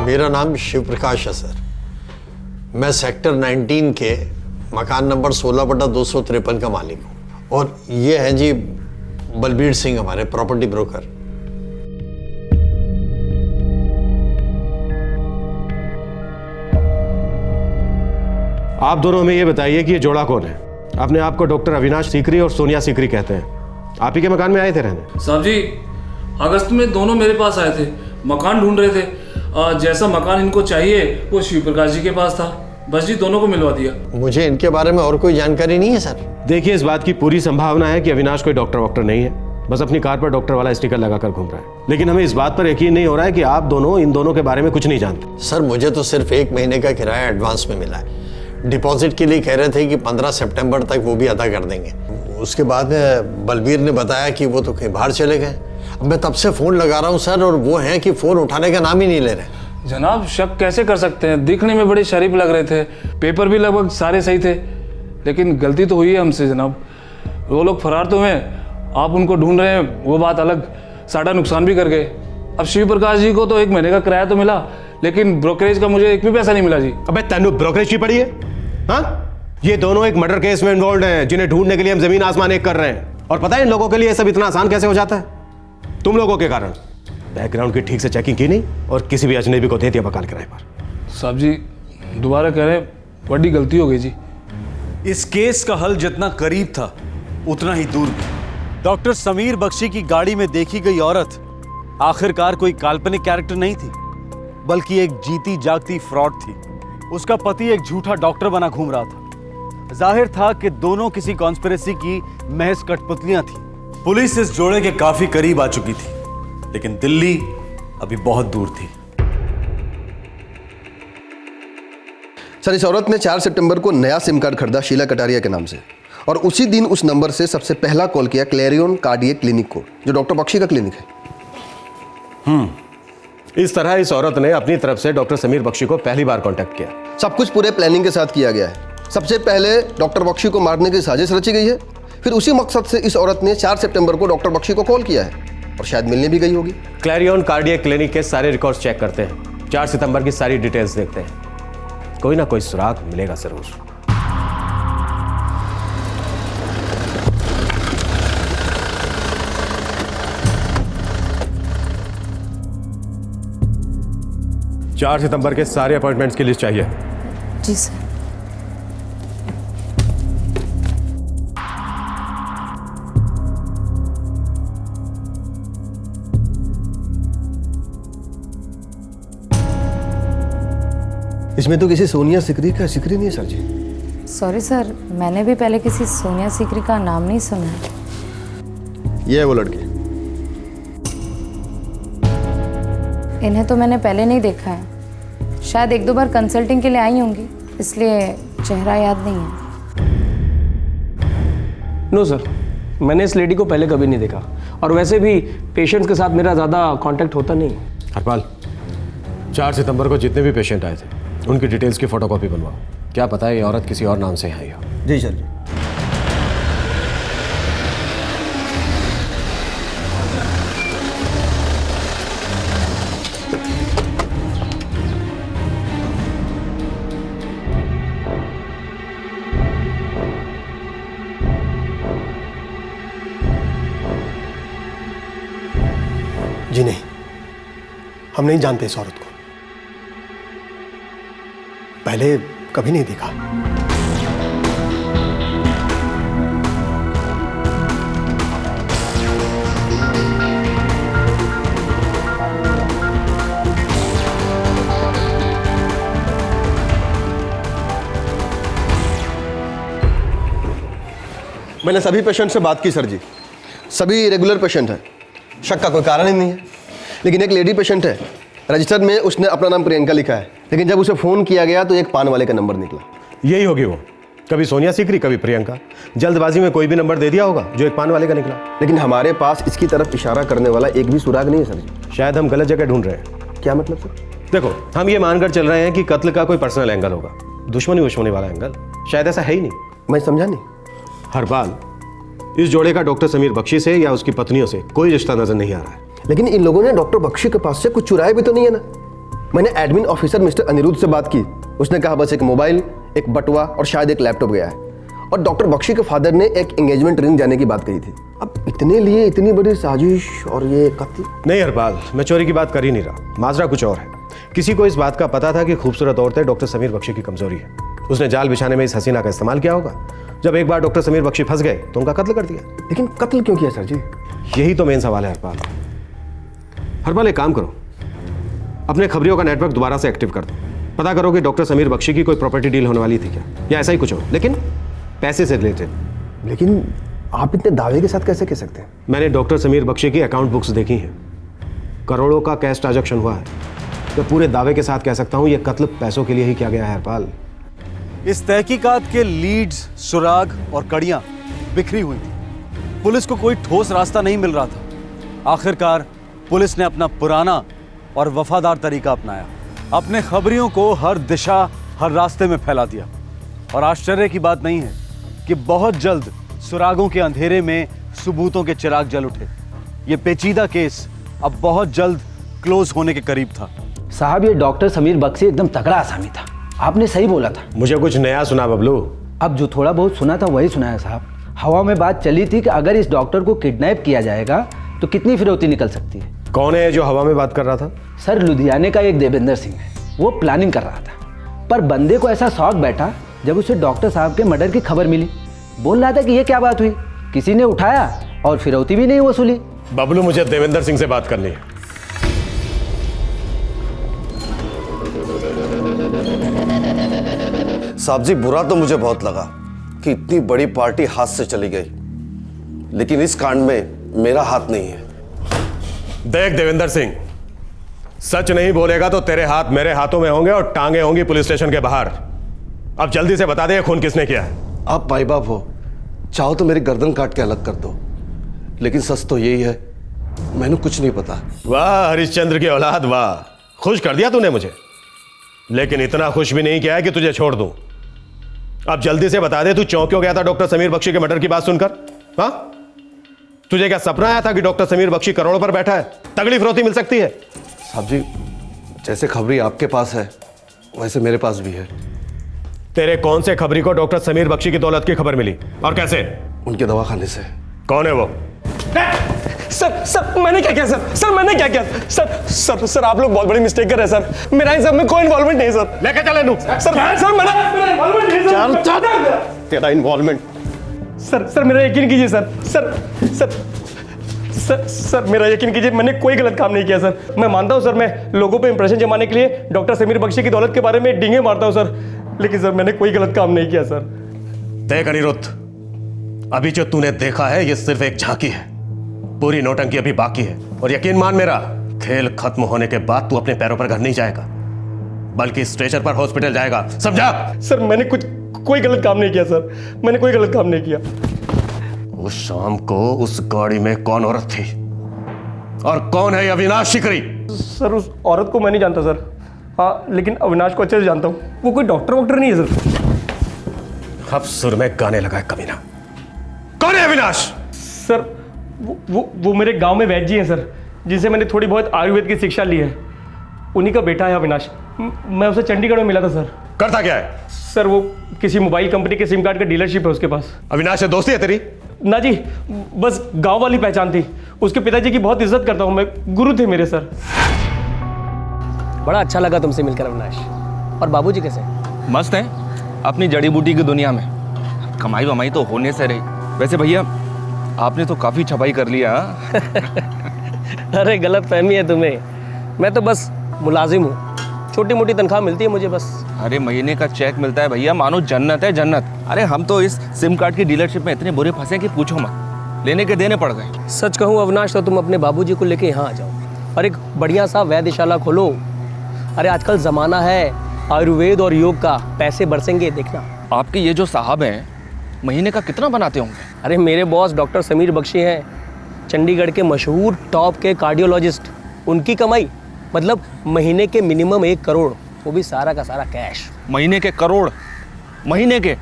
मेरा नाम शिव प्रकाश है सर। मैं सेक्टर 19 के मकान नंबर 16/253 का मालिक हूँ। और ये हैं जी बलबीर सिंह, हमारे प्रॉपर्टी ब्रोकर। आप दोनों हमें ये बताइए कि ये जोड़ा कौन है? अपने आप को डॉक्टर अविनाश सीकरी और सोनिया सीकरी कहते हैं। आप ही के मकान में आए थे रहने? साहब जी, अगस्त में दोनों मेरे पास आए थे, मकान ढूंढ रहे थे। जैसा मकान इनको चाहिए वो शिव प्रकाश जी के पास था, बस जी दोनों को मिलवा दिया। मुझे इनके बारे में और कोई जानकारी नहीं है सर। देखिए, इस बात की पूरी संभावना है कि अविनाश कोई डॉक्टर वॉक्टर नहीं है, बस अपनी कार पर डॉक्टर वाला स्टिकर लगाकर घूम रहा है। लेकिन हमें इस बात पर यकीन नहीं हो रहा है कि आप दोनों इन दोनों के बारे में कुछ नहीं जानते। सर, मुझे तो सिर्फ 1 महीने का किराया एडवांस में मिला है। डिपॉजिट के लिए कह रहे थे कि 15 सितंबर तक वो भी अदा कर देंगे। उसके बाद बलबीर ने बताया कि वो तो कहीं बाहर चले गए। अब मैं तब से फ़ोन लगा रहा हूँ सर, और वो हैं कि फ़ोन उठाने का नाम ही नहीं ले रहे। जनाब, शक कैसे कर सकते हैं? दिखने में बड़े शरीफ लग रहे थे, पेपर भी लगभग सारे सही थे, लेकिन गलती तो हुई है हमसे जनाब। वो लोग फरार तो हैं, आप उनको ढूंढ रहे हैं वो बात अलग, सारा नुकसान भी कर गए। अब शिव प्रकाश जी को तो 1 महीने का किराया तो मिला, लेकिन ब्रोकरेज का मुझे एक भी पैसा नहीं मिला जी। अबे तेनू ब्रोकरेज की पड़ी है? हाँ, ये दोनों एक मर्डर केस में इन्वॉल्व हैं, जिन्हें ढूंढने के लिए हम जमीन आसमान एक कर रहे हैं। और पता है इन लोगों के लिए ये सब इतना आसान कैसे हो जाता है? तुम लोगों के कारण। बैकग्राउंड की ठीक से चेकिंग की नहीं और किसी भी अजनबी को दे दिया मकान किराए पर। साहब जी, दोबारा कह रहे हैं, बड़ी गलती हो गई जी। इस केस का हल जितना करीब था उतना ही दूर भी। डॉक्टर समीर बख्शी की गाड़ी में देखी गई औरत आखिरकार कोई काल्पनिक कैरेक्टर नहीं थी, बल्कि एक जीती जागती फ्रॉड थी। उसका पति एक झूठा डॉक्टर बना घूम रहा था। जाहिर था कि दोनों किसी कॉन्स्पिरेसी की महज कठपुतलियां थी। पुलिस इस जोड़े के काफी करीब आ चुकी थी, लेकिन दिल्ली अभी बहुत दूर थी। सर, इस औरत ने 4 सितंबर को नया सिम कार्ड खरीदा शीला कटारिया के नाम से, और उसी दिन उस नंबर से सबसे पहला कॉल किया क्लेरियन कार्डियक क्लिनिक को, जो डॉक्टर बख्शी का क्लिनिक है। इस तरह इस औरत ने अपनी तरफ से डॉक्टर समीर बख्शी को पहली बार कांटेक्ट किया। सब कुछ पूरे प्लानिंग के साथ किया गया है। सबसे पहले डॉक्टर बख्शी को मारने की साजिश रची गई है, फिर उसी मकसद से इस औरत ने 4 सितंबर को डॉक्टर बख्शी को कॉल किया है, और शायद मिलने भी गई होगी। क्लैरियन कार्डियक क्लिनिक के सारे रिकॉर्ड्स चेक करते हैं, 4 सितंबर की सारी डिटेल्स देखते हैं, कोई ना कोई सुराग मिलेगा जरूर। चार सितंबर के सारे अपॉइंटमेंट्स की लिस्ट चाहिए। जी सर। इसमें तो किसी सोनिया सिकरी का जिक्र नहीं है सर जी। सॉरी सर, मैंने भी पहले किसी सोनिया सिकरी का नाम नहीं सुना है। ये है वो लड़की। इन्हें तो मैंने पहले नहीं देखा है, शायद 1-2 बार कंसल्टिंग के लिए आई होंगी, इसलिए चेहरा याद नहीं है। नो सर, मैंने इस लेडी को पहले कभी नहीं देखा, और वैसे भी पेशेंट्स के साथ मेरा ज़्यादा कांटेक्ट होता नहीं। हरपाल, 4 सितंबर को जितने भी पेशेंट आए थे उनकी डिटेल्स की फोटोकॉपी बनवाओ। क्या पता है ये औरत किसी और नाम से आई हो। जी सर जी। जी नहीं, हम नहीं जानते इस औरत को, पहले कभी नहीं देखा। मैंने सभी पेशेंट से बात की सर जी, सभी रेगुलर पेशेंट हैं, शक का कोई कारण ही नहीं है। लेकिन एक लेडी पेशेंट है, रजिस्टर में उसने अपना नाम प्रियंका लिखा है, लेकिन जब उसे फ़ोन किया गया तो एक पान वाले का नंबर निकला। यही होगी वो, कभी सोनिया सीकरी कभी प्रियंका। जल्दबाजी में कोई भी नंबर दे दिया होगा जो एक पान वाले का निकला। लेकिन हमारे पास इसकी तरफ इशारा करने वाला एक भी सुराग नहीं है सर जी। शायद हम गलत जगह ढूंढ रहे हैं। क्या मतलब सर? देखो, हम ये मानकर चल रहे हैं कि कत्ल का कोई पर्सनल एंगल होगा, दुश्मनी वाला एंगल। शायद ऐसा है ही नहीं। मैं समझा नहीं। हरपाल, इस जोड़े का डॉक्टर समीर बख्शी से या उसकी पत्नियों से कोई रिश्ता नजर नहीं आ रहा है। लेकिन इन लोगों ने डॉक्टर बख्शी के पास से कुछ चुराया भी तो नहीं है ना। मैंने एडमिन ऑफिसर मिस्टर अनिरुद्ध से बात की, उसने कहा बस एक मोबाइल, एक बटुआ और शायद एक लैपटॉप गया है। और डॉक्टर बख्शी के फादर ने एक एंगेजमेंट रिंग जाने की बात कही थी। अब इतने लिए इतनी बड़ी साजिश और ये कत्ल? नहीं हरपाल, मैं चोरी की बात कर ही नहीं रहा। माजरा कुछ और है। किसी को इस बात का पता था कि खूबसूरत औरतें डॉक्टर समीर बख्शी की कमजोरी है। उसने जाल बिछाने में इस हसीना का इस्तेमाल किया होगा। जब एक बार डॉक्टर समीर बख्शी फंस गए तो उनका कत्ल कर दिया। लेकिन कत्ल क्यों किया सर जी? यही तो मेन सवाल है हरपाल। हरपाल, एक काम करो, अपने खबरियों का नेटवर्क दोबारा से एक्टिव कर दो। पता करो कि डॉक्टर समीर बख्शी की कोई प्रॉपर्टी डील होने वाली थी क्या, या ऐसा ही कुछ हो, लेकिन पैसे से रिलेटेड। लेकिन आप इतने दावे के साथ कैसे कह सकते हैं? मैंने डॉक्टर समीर बख्शी की अकाउंट बुक्स देखी हैं, करोड़ों का कैश ट्रांजैक्शन हुआ है। मैं पूरे दावे के साथ कह सकता हूं यह कत्ल पैसों के लिए ही किया गया है हरपाल। इस तहकीकात के लीड्स, सुराग और कड़ियां बिखरी हुई थी। पुलिस को कोई ठोस रास्ता नहीं मिल रहा था। आखिरकार पुलिस ने अपना पुराना और वफादार तरीका अपनाया, अपने खबरियों को हर दिशा, हर रास्ते में फैला दिया। और आश्चर्य की बात नहीं है कि बहुत जल्द सुरागों के अंधेरे में सबूतों के चिराग जल उठे। ये पेचीदा केस अब बहुत जल्द क्लोज होने के करीब था। साहब, ये डॉक्टर समीर बख्शी एकदम तगड़ा आसामी था। आपने सही बोला था। मुझे कुछ नया सुना बबलू। अब जो थोड़ा बहुत सुना था वही सुनाया साहब। हवा में बात चली थी कि अगर इस डॉक्टर को किडनैप किया जाएगा तो कितनी फिरौती निकल सकती है। कौन है जो हवा में बात कर रहा था? सर, लुधियाने का एक देवेंद्र सिंह है। वो प्लानिंग कर रहा था, पर बंदे को ऐसा शौक बैठा जब उसे डॉक्टर साहब के मर्डर की खबर मिली। बोल रहा था कि ये क्या बात हुई, किसी ने उठाया और फिरौती भी नहीं वसूली। बबलू, मुझे देवेंद्र सिंह से बात करनी है। साहब जी, बुरा तो मुझे बहुत लगा कि इतनी बड़ी पार्टी हाथ से चली गई, लेकिन इस कांड में मेरा हाथ नहीं है। देख देवेंद्र सिंह, सच नहीं बोलेगा तो तेरे हाथ मेरे हाथों में होंगे और टांगे होंगी पुलिस स्टेशन के बाहर। अब जल्दी से बता दे खून किसने किया है। आप माई बाप हो, चाहो तो मेरी गर्दन काट के अलग कर दो, लेकिन सच तो यही है, मैंने कुछ नहीं पता। वाह हरिश्चंद्र की औलाद, वाह, खुश कर दिया तूने मुझे। लेकिन इतना खुश भी नहीं किया है कि तुझे छोड़ दूं। अब जल्दी से बता दे, तू चौंक क्यों गया था डॉक्टर समीर बख्शी के मर्डर की बात सुनकर? हाँ, तुझे क्या सपना आया था कि डॉक्टर समीर बख्शी करोड़ों पर बैठा है, तगड़ी फिरौती मिल सकती है? साहब जी, जैसे खबरी आपके पास है वैसे मेरे पास भी है। तेरे कौन से खबरी को डॉक्टर समीर बख्शी की दौलत की खबर मिली और कैसे? उनके दवाखाने से। कौन है वो? सर मैंने क्या किया सर मैंने क्या किया सर आप लोग बहुत बड़ी मिस्टेक कर रहे हैं सर। मेरा इन सब में कोई इन्वॉल्वमेंट नहीं सर। लेके चले नू। सर मेरा इन्वॉल्वमेंट नहीं सर। तेरा इन्वॉल्वमेंट? सर मेरा यकीन कीजिए सर मेरा यकीन कीजिए, मैंने कोई गलत काम नहीं किया सर। मैं मानता हूँ सर, मैं लोगों पे इंप्रेशन जमाने के लिए डॉक्टर समीर बख्शी की दौलत के बारे में डींगे मारता हूँ सर, लेकिन सर मैंने कोई गलत काम नहीं किया सर। देख अनिरुद्ध, अभी जो तूने देखा है ये सिर्फ एक झांकी है, पूरी नौटंकी अभी बाकी है। और यकीन मान मेरा, खेल खत्म होने के बाद तू अपने पैरों पर घर नहीं जाएगा, बल्कि स्ट्रेचर पर हॉस्पिटल जाएगा, समझा? सर मैंने कोई गलत काम नहीं किया सर, मैंने कोई गलत काम नहीं किया। उस शाम को उस गाड़ी में कौन औरत थी और कौन है अविनाश शिकरी? सर उस औरत को मैं नहीं जानता सर। हाँ, लेकिन अविनाश को अच्छे से जानता हूँ। वो कोई डॉक्टर वॉक्टर नहीं है सर। अब सुर में गाने लगा है कमीना। कौन है अविनाश? सर वो मेरे गांव में वैद्य जी हैं सर, जिनसे मैंने थोड़ी बहुत आयुर्वेद की शिक्षा ली है। उन्हीं का बेटा है अविनाश। मैं उसे चंडीगढ़ में मिला था सर। करता क्या है? सर वो किसी मोबाइल कंपनी के सिम कार्ड का डीलरशिप है उसके पास। अविनाश से दोस्ती है तेरी? ना जी, बस गांव वाली पहचान थी। उसके पिताजी की बहुत इज्जत करता हूँ मैं, गुरु थे मेरे सर। बड़ा अच्छा लगा तुमसे मिलकर अविनाश। और बाबूजी कैसे? मस्त है अपनी जड़ी बूटी की दुनिया में। कमाई वमाई तो होने से रही। वैसे भैया आपने तो काफी छपाई कर लिया। अरे गलत फहमी है तुम्हें, मैं तो बस मुलाजिम हूँ, छोटी मोटी तनख्वाह मिलती है मुझे बस। अरे महीने का चेक मिलता है भैया, मानो जन्नत है जन्नत। अरे हम तो इस सिम कार्ड की डीलरशिप में इतने बुरे फंसे कि पूछो मत, लेने के देने पड़ गए। सच कहूँ अविनाश, तो तुम अपने बाबूजी को लेके यहाँ आ जाओ और एक बढ़िया सा वैद्यशाला खोलो। अरे आजकल ज़माना है आयुर्वेद और योग का, पैसे बरसेंगे देखना। आपके ये जो साहब हैं महीने का कितना बनाते होंगे? अरे मेरे बॉस डॉक्टर समीर बख्शी हैं, चंडीगढ़ के मशहूर टॉप के कार्डियोलॉजिस्ट। उनकी कमाई मतलब महीने के मिनिमम 1 करोड़, वो भी सारा का सारा कैश। महीने के करोड़? महीने के?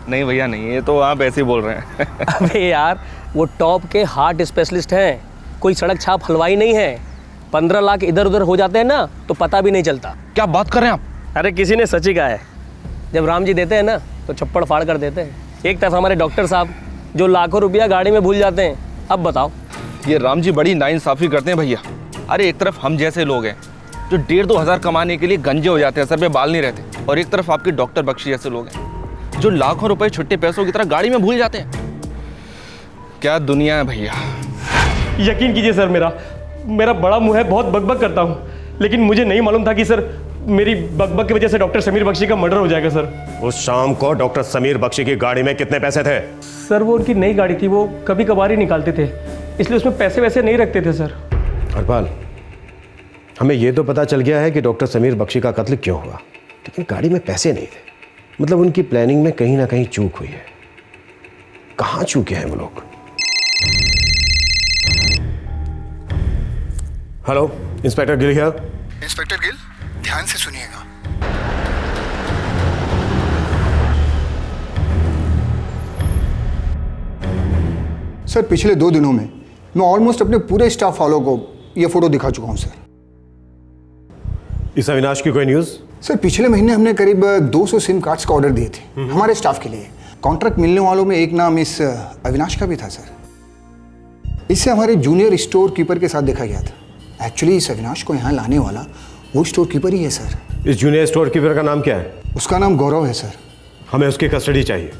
नहीं भैया नहीं, ये तो आप ऐसे ही बोल रहे हैं। अबे यार, वो टॉप के हार्ट स्पेशलिस्ट हैं, कोई सड़क छाप हलवाई नहीं है। 15 लाख इधर उधर हो जाते हैं ना तो पता भी नहीं चलता। क्या बात कर रहे हैं आप? अरे किसी ने सच ही कहा है, जब राम जी देते हैं ना तो छप्पड़ फाड़ कर देते हैं। एक तरफ हमारे डॉक्टर साहब जो लाखों रुपया गाड़ी में भूल जाते हैं। अब बताओ। ये राम जी बड़ी नाइंसाफ़ी करते हैं भैया। अरे एक तरफ हम जैसे लोग हैं जो 1.5-2 हज़ार कमाने के लिए गंजे हो जाते हैं, सर पे बाल नहीं रहते, और एक तरफ आपके डॉक्टर बख्शी जैसे लोग हैं जो लाखों रुपए छुट्टे पैसों की तरह गाड़ी में भूल जाते हैं। क्या दुनिया है भैया। यकीन कीजिए सर, मेरा बड़ा मुंह है, बहुत बकबक करता हूँ, लेकिन मुझे नहीं मालूम था कि सर मेरी बकबक की वजह से डॉक्टर समीर बख्शी का मर्डर हो जाएगा सर। उस शाम को डॉक्टर समीर बख्शी की गाड़ी में कितने पैसे थे? सर वो उनकी नई गाड़ी थी, वो कभी कभार ही निकालते थे, इसलिए उसमें पैसे वैसे नहीं रखते थे सर। हरपाल, हमें यह तो पता चल गया है कि डॉक्टर समीर बख्शी का कत्ल क्यों हुआ, लेकिन गाड़ी में पैसे नहीं थे। मतलब उनकी प्लानिंग में कहीं ना कहीं चूक हुई है। कहाँ चूके हैं वो लोग? Hello, inspector Gill here. Inspector Gill, ध्यान से सुनिएगा। सर पिछले 2 दिनों में मैं ऑलमोस्ट अपने पूरे स्टाफ वालों को ये फोटो दिखा चुका हूं सर। इस अविनाश की कोई न्यूज़? सर पिछले महीने हमने करीब 200 सिम कार्ड्स का ऑर्डर दिए थे हमारे स्टाफ के लिए। कॉन्ट्रैक्ट मिलने वालों में एक नाम इस अविनाश का भी था सर। इसे हमारे जूनियर स्टोर कीपर के साथ देखा गया था। एक्चुअली इस अविनाश को यहाँ लाने वाला वो स्टोर कीपर ही है सर। इस जूनियर स्टोर कीपर का नाम क्या है? उसका नाम गौरव है सर। हमें उसकी कस्टडी चाहिए।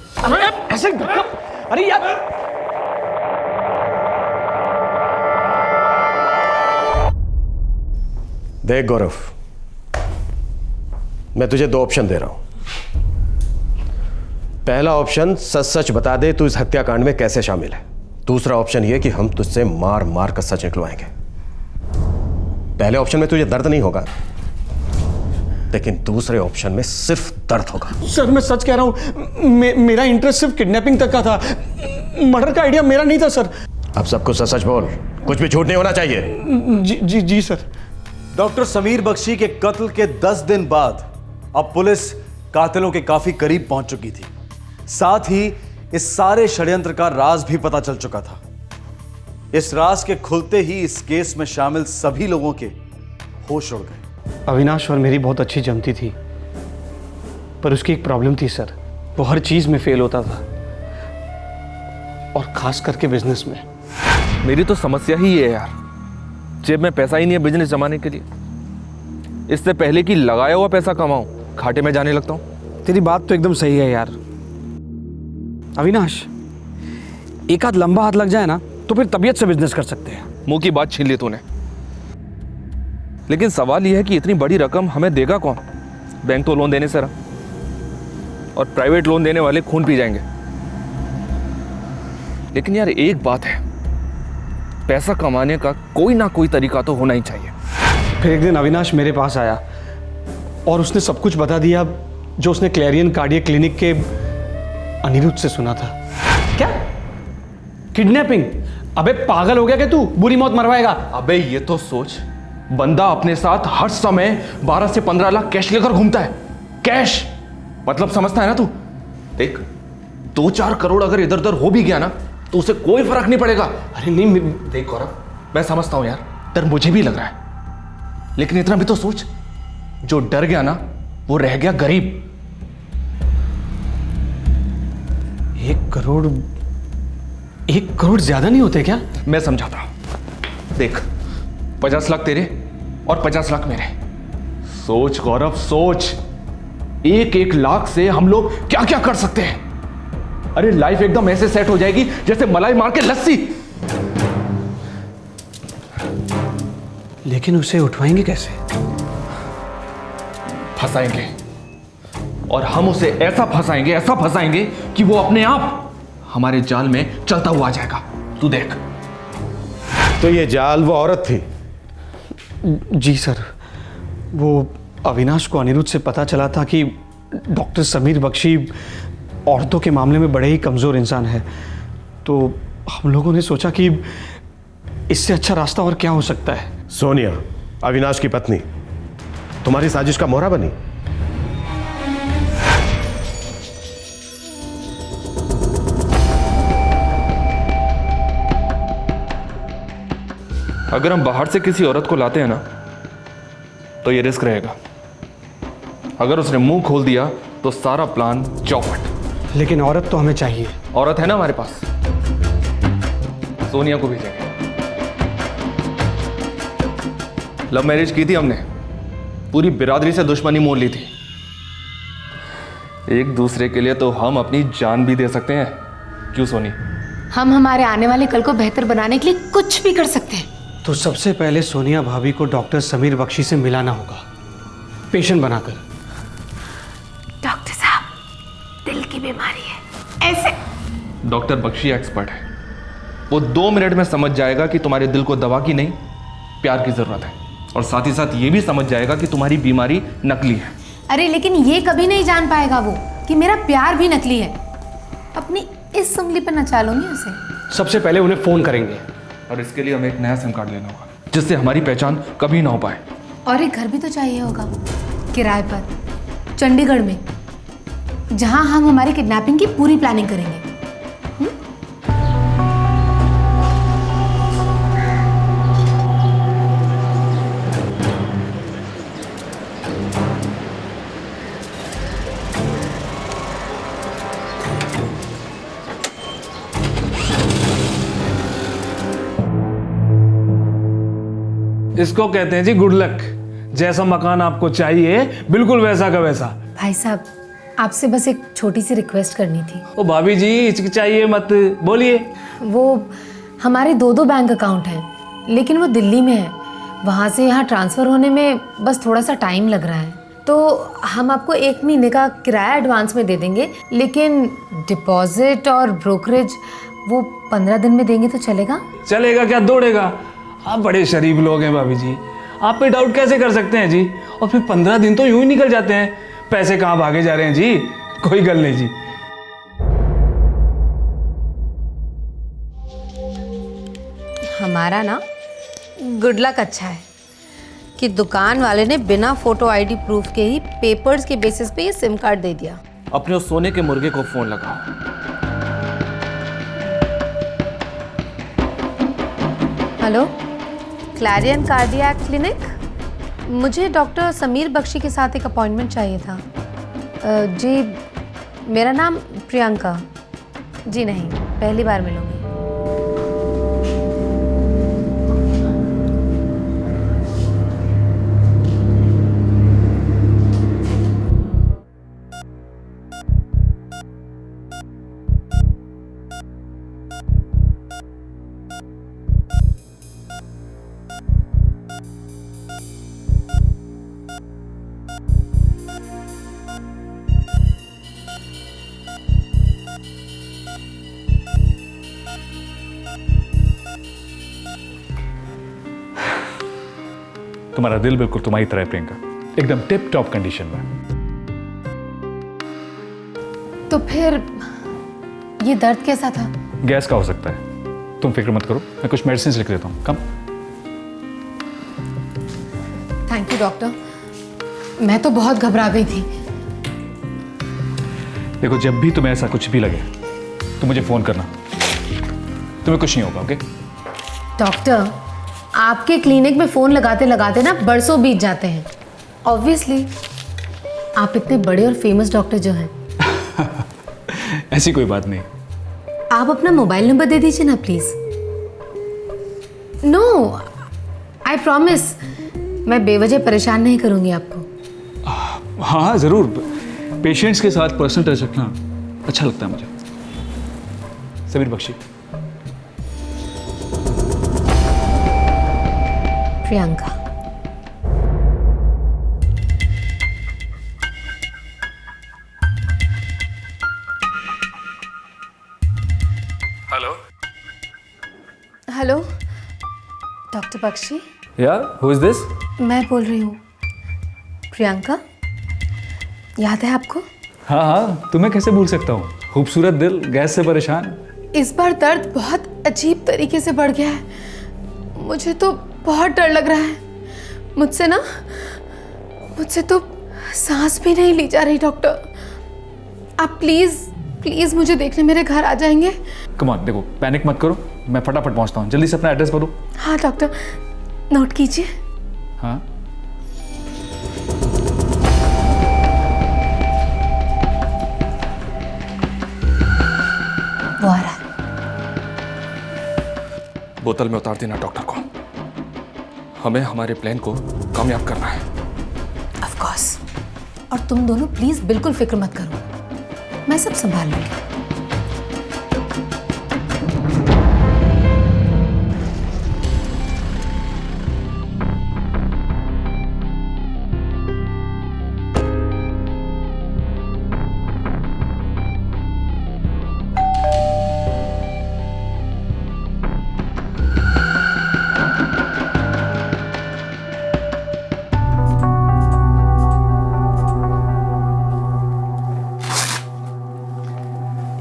अरे यार, देख गौरव, मैं तुझे 2 ऑप्शन दे रहा हूं। पहला ऑप्शन, सच सच बता दे तू इस हत्याकांड में कैसे शामिल है। दूसरा ऑप्शन यह कि हम तुझसे मार मार कर सच निकलवाएंगे। पहले ऑप्शन में तुझे दर्द नहीं होगा, लेकिन दूसरे ऑप्शन में सिर्फ दर्द होगा। सर मैं सच कह रहा हूँ, मेरा इंटरेस्ट सिर्फ किडनैपिंग तक का था, मर्डर का आइडिया मेरा नहीं था सर। अब सब कुछ सच सच बोल, कुछ भी झूठ नहीं होना चाहिए। जी सर। डॉक्टर समीर बख्शी के कत्ल के 10 दिन बाद अब पुलिस कातिलों के काफी करीब पहुंच चुकी थी। साथ ही इस सारे षड्यंत्र का राज भी पता चल चुका था। इस राज के खुलते ही इस केस में शामिल सभी लोगों के होश उड़ गए। अविनाश और मेरी बहुत अच्छी जमती थी, पर उसकी एक प्रॉब्लम थी सर, वो हर चीज में फेल होता था, और खास करके बिजनेस में। मेरी तो समस्या ही ये है यार, जेब में पैसा ही नहीं है बिजनेस जमाने के लिए। इससे पहले कि लगाया हुआ पैसा कमाऊं, घाटे में जाने लगता हूं। तेरी बात तो एकदम सही है यार। अविनाश, एक आध लंबा हाथ लग जाए ना तो फिर तबीयत से बिजनेस कर सकते हैं। मुंह की बात छीन ली तूने। लेकिन सवाल यह है कि इतनी बड़ी रकम हमें देगा कौन? बैंक तो लोन देने से रहा, और प्राइवेट लोन देने वाले खून पी जाएंगे। लेकिन यार एक बात है, पैसा कमाने का कोई ना कोई तरीका तो होना ही चाहिए। फिर एक दिन अविनाश मेरे पास आया और उसने सब कुछ बता दिया जो उसने क्लेरियन कार्डियक क्लिनिक के अनिरुद्ध से सुना था। क्या? किडनैपिंग? अबे पागल हो गया क्या तू? बुरी मौत मरवाएगा? अबे ये तो सोच, बंदा अपने साथ हर समय 12 से 15 लाख कैश लेकर घूमता है। कैश मतलब समझता है ना तू? देख, 2-4 करोड़ अगर इधर उधर हो भी गया ना तो उसे कोई फर्क नहीं पड़ेगा। अरे नहीं, देख गौरव, मैं समझता हूं यार, डर मुझे भी लग रहा है, लेकिन इतना भी तो सोच, जो डर गया ना वो रह गया गरीब। 1 करोड़ ज्यादा नहीं होते क्या? मैं समझाता हूं। देख, 50 लाख तेरे और 50 लाख मेरे। सोच गौरव, सोच, 1-1 लाख से हम लोग क्या क्या कर सकते हैं। अरे लाइफ एकदम ऐसे सेट हो जाएगी जैसे मलाई मार के लस्सी। लेकिन उसे उठवाएंगे कैसे? फंसाएंगे, और हम उसे ऐसा फंसाएंगे कि वो अपने आप हमारे जाल में चलता हुआ आ जाएगा। तू देख। तो ये जाल वो औरत थी? जी सर, वो अविनाश को अनिरुद्ध से पता चला था कि डॉक्टर समीर बख्शी औरतों के मामले में बड़े ही कमज़ोर इंसान है, तो हम लोगों ने सोचा कि इससे अच्छा रास्ता और क्या हो सकता है। सोनिया, अविनाश की पत्नी, तुम्हारी साजिश का मोहरा बनी। अगर हम बाहर से किसी औरत को लाते हैं ना, तो ये रिस्क रहेगा। अगर उसने मुंह खोल दिया तो सारा प्लान चौपट। लेकिन औरत तो हमें चाहिए। औरत है ना हमारे पास, सोनिया को भेजेंगे। लव मैरिज की थी हमने, पूरी बिरादरी से दुश्मनी मोल ली थी। एक दूसरे के लिए तो हम अपनी जान भी दे सकते हैं, क्यों सोनी? हम हमारे आने वाले कल को बेहतर बनाने के लिए कुछ भी कर सकते हैं। तो सबसे पहले सोनिया भाभी को डॉक्टर समीर बख्शी से मिलाना होगा, पेशेंट बनाकर। डॉक्टर साहब, दिल की बीमारी है ऐसे। डॉक्टर बख्शी एक्सपर्ट है, वो 2 मिनट में समझ जाएगा कि तुम्हारे दिल को दवा की नहीं प्यार की जरूरत है, और साथ ही साथ ये भी समझ जाएगा कि तुम्हारी बीमारी नकली है। अरे लेकिन ये कभी नहीं जान पाएगा वो कि मेरा प्यार भी नकली है। अपनी इस उंगली पर नचा लूंगी उसे। सबसे पहले उन्हें फोन करेंगे, और इसके लिए हमें एक नया सिम कार्ड लेना होगा, जिससे हमारी पहचान कभी ना हो पाए। और एक घर भी तो चाहिए होगा किराए पर, चंडीगढ़ में, जहां हम हमारी किडनैपिंग की पूरी प्लानिंग करेंगे। इसको कहते हैं जी गुड लक। जैसा मकान आपको चाहिए बिल्कुल वैसा का वैसा। भाई साहब, आपसे बस एक छोटी सी रिक्वेस्ट करनी थी। ओ भाभी जी, हिचकिचाइए मत, बोलिए। वो हमारे 2 बैंक अकाउंट हैं, लेकिन वो दिल्ली में है। वहाँ से यहाँ ट्रांसफ़र होने में बस थोड़ा सा टाइम लग रहा है, तो हम आपको 1 महीने का किराया एडवांस में दे देंगे, लेकिन डिपॉजिट और ब्रोकरेज वो 15 दिन में देंगे तो चलेगा? चलेगा क्या दौड़ेगा? आप बड़े शरीफ लोग हैं भाभी जी, आप पे डाउट कैसे कर सकते हैं जी? और फिर 15 दिन तो यूं ही निकल जाते हैं, पैसे कहाँ भागे जा रहे हैं जी? कोई गल नहीं जी। हमारा ना गुड लक अच्छा है कि दुकान वाले ने बिना फोटो आईडी प्रूफ के ही पेपर्स के बेसिस पे ये सिम कार्ड दे दिया। अपने उस सोने के मुर्गे को फोन लगाओ। Hello, Clarion cardiac clinic. मुझे डॉक्टर समीर बख्शी के साथ एक अपॉइंटमेंट चाहिए था। जी, मेरा नाम प्रियंका। जी नहीं, पहली बार मिलूंगी। तुम्हारा दिल बिल्कुल तुम्हारी तरह है प्रियंका, एकदम टिप टॉप कंडीशन में। तो फिर ये दर्द कैसा था? गैस का हो सकता है, तुम फिक्र मत करो, मैं कुछ मेडिसिन लिख देता हूँ। कम। थैंक यू डॉक्टर, मैं तो बहुत घबरा गई थी। देखो, जब भी तुम्हें ऐसा कुछ भी लगे तो मुझे फोन करना, तुम्हें कुछ नहीं होगा। ओके डॉक्टर, आपके क्लिनिक में फ़ोन लगाते लगाते ना बरसों बीत जाते हैं। ऑब्वियसली आप इतने बड़े और फेमस डॉक्टर जो हैं। ऐसी कोई बात नहीं। आप अपना मोबाइल नंबर दे दीजिए ना प्लीज़। नो, आई प्रॉमिस, मैं बेवजह परेशान नहीं करूंगी आपको। हाँ ज़रूर, पेशेंट्स के साथ पर्सनल टच रखना अच्छा लगता है मुझे। Sameer Bakshi. Priyanka. Hello hello doctor Bakshi. Yeah who is this? मैं बोल रही हूँ प्रियंका। याद है आपको? हाँ हाँ, तुम्हें कैसे भूल सकता हूँ। खूबसूरत दिल, गैस से परेशान। इस बार दर्द बहुत अजीब तरीके से बढ़ गया है। मुझे तो बहुत डर लग रहा है। मुझसे तो सांस भी नहीं ली जा रही डॉक्टर। आप प्लीज मुझे देखने मेरे घर आ जाएंगे? कम ऑन, देखो पैनिक मत करो, मैं फटाफट पहुंचता हूँ। जल्दी से अपना एड्रेस बोलो। हाँ डॉक्टर, नोट कीजिए। हाँ, वो आ रहा है। बोतल में उतार देना डॉक्टर को। हमें हमारे प्लान को कामयाब करना है। Of course. और तुम दोनों प्लीज बिल्कुल फिक्र मत करो, मैं सब संभाल लूंगी।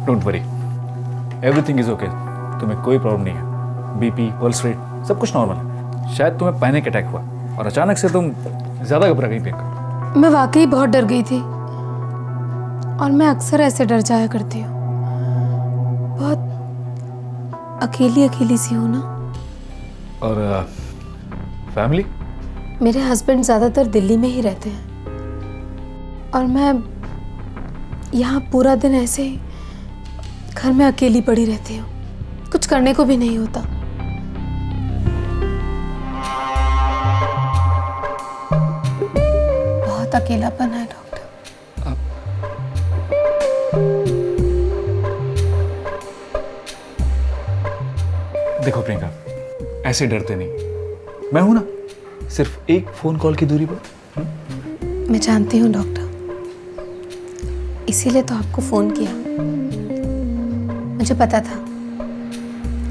Don't worry, everything is okay. तुम्हें कोई प्रॉब्लम नहीं है। बीपी, पल्स रेट सब कुछ नॉर्मल है। शायद तुम्हें पैनिक अटैक हुआ और अचानक से तुम ज्यादा घबरा गई प्रियंका। मैं वाकई बहुत डर गई थी और मैं अक्सर ऐसे डर जाया करती हूँ। बहुत अकेली सी हूँ ना। और फैमिली? मेरे हस्बैंड ज़्यादातर दिल्ली में ही रहते हैं और मैं यहाँ पूरा दिन ऐसे ही घर में अकेली पड़ी रहती हूँ। कुछ करने को भी नहीं होता। बहुत अकेलापन है डॉक्टर। देखो प्रियंका, ऐसे डरते नहीं, मैं हूं ना, सिर्फ एक फोन कॉल की दूरी पर। मैं जानती हूँ डॉक्टर, इसीलिए तो आपको फोन किया। मुझे पता था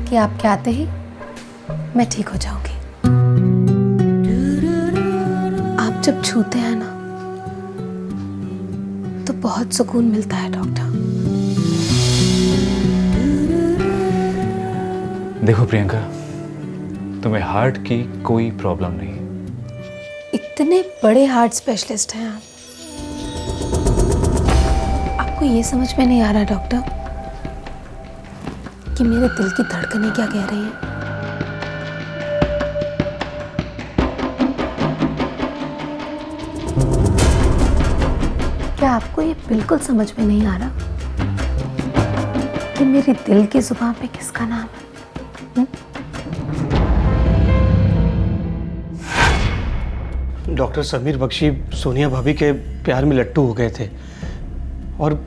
कि आपके आते ही मैं ठीक हो जाऊंगी। आप जब छूते हैं ना तो बहुत सुकून मिलता है डॉक्टर। देखो प्रियंका, तुम्हें हार्ट की कोई प्रॉब्लम नहीं। इतने बड़े हार्ट स्पेशलिस्ट हैं आप, आपको ये समझ में नहीं आ रहा डॉक्टर कि मेरे दिल की धड़कनें क्या कह रही हैं। क्या आपको ये बिल्कुल समझ में नहीं आ रहा कि मेरे दिल की जुबान पे किसका नाम है? डॉक्टर समीर बख्शी सोनिया भाभी के प्यार में लट्टू हो गए थे और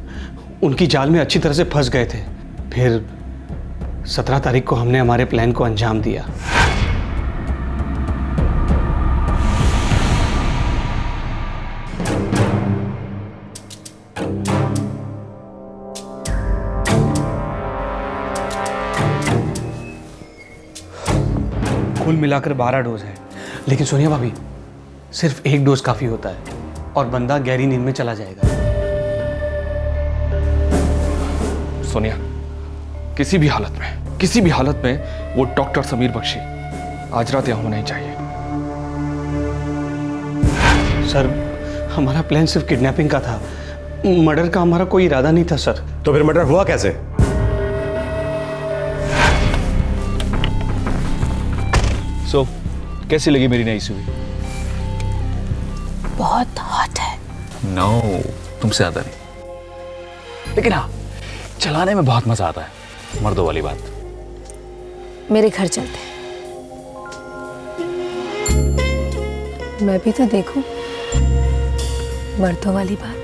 उनकी जाल में अच्छी तरह से फंस गए थे। फिर 17 तारीख को हमने हमारे प्लान को अंजाम दिया। कुल मिलाकर 12 डोज है, लेकिन सोनिया भाभी सिर्फ एक डोज काफी होता है और बंदा गहरी नींद में चला जाएगा। सोनिया, किसी भी हालत में वो डॉक्टर समीर बख्शी आज रात यहाँ होना ही चाहिए। सर, हमारा प्लान सिर्फ किडनैपिंग का था, मर्डर का हमारा कोई इरादा नहीं था सर। तो फिर मर्डर हुआ कैसे? सो कैसी लगी मेरी नई सुई? बहुत हॉट है। नो, तुमसे ज्यादा नहीं, लेकिन हाँ, चलाने में बहुत मजा आता है। मर्दों वाली बात। मेरे घर चलते हैं, मैं भी तो देखूं मर्दों वाली बात।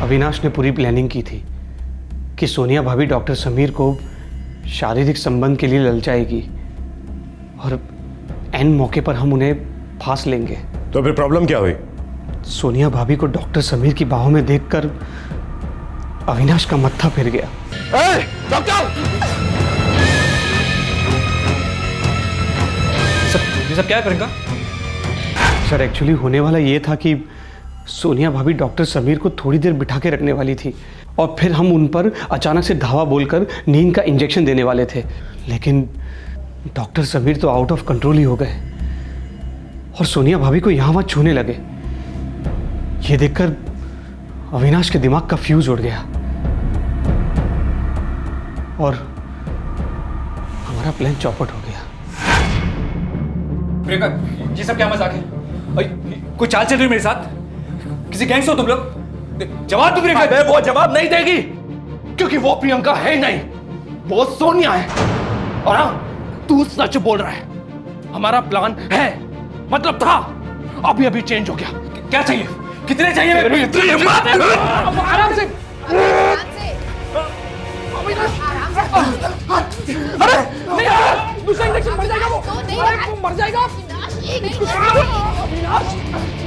अविनाश ने पूरी प्लानिंग की थी कि सोनिया भाभी डॉक्टर समीर को शारीरिक संबंध के लिए ललचाएगी और एन मौके पर हम उन्हें फांस लेंगे। तो फिर प्रॉब्लम क्या हुई? सोनिया भाभी को डॉक्टर समीर की बाहों में देखकर अविनाश का मत्था फिर गया। डॉक्टर! सर क्या करेगा? सर एक्चुअली होने वाला ये था कि सोनिया भाभी डॉक्टर समीर को थोड़ी देर बिठा के रखने वाली थी और फिर हम उन पर अचानक से धावा बोलकर नींद का इंजेक्शन देने वाले थे, लेकिन डॉक्टर समीर तो आउट ऑफ कंट्रोल ही हो गए और सोनिया भाभी को यहाँ वहाँ छूने लगे। ये देखकर अविनाश के दिमाग का फ्यूज उड़ गया और हमारा प्लान चौपट हो गया। प्रियंका, ये सब क्या मजाक है? कोई चाल चल रही है मेरे साथ? किसी गैंग से हो तुम लोग? जवाब दो प्रियंका। वो जवाब नहीं देगी क्योंकि वो प्रियंका है नहीं, वो सोनिया है। और हाँ, तू सच बोल रहा है। हमारा प्लान है, मतलब था, अभी अभी चेंज हो गया। क्या चाहिए? कितने चाहिए? आराम से। अरे नहीं, दूसरा इंजेक्शन मर जाएगा वो। मर जाएगा,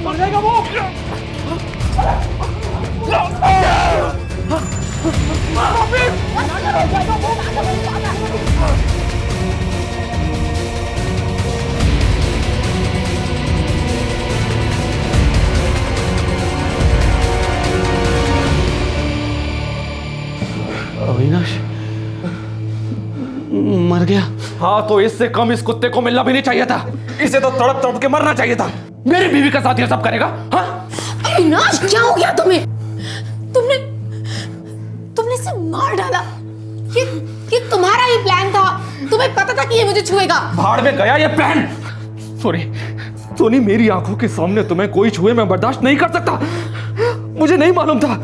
मर जाएगा वो। अविनाश मर गया? हाँ, तो इससे कम इस कुत्ते को मिलना भी नहीं चाहिए था। इसे तो तड़प तड़प के मरना चाहिए था। मेरी बीवी का साथ ये सब करेगा? हाँ? अविनाश, क्या हो गया तुम्हें? तुमने इसे मार डाला। ये तुम्हारा ही प्लान था। तुम्हें पता था कि ये मुझे छुएगा। भाड़ में गया ये प्लान। सोनी, मेरी आंखों के सामने तुम्हें कोई छुए मैं बर्दाश्त नहीं कर सकता। मुझे नहीं मालूम था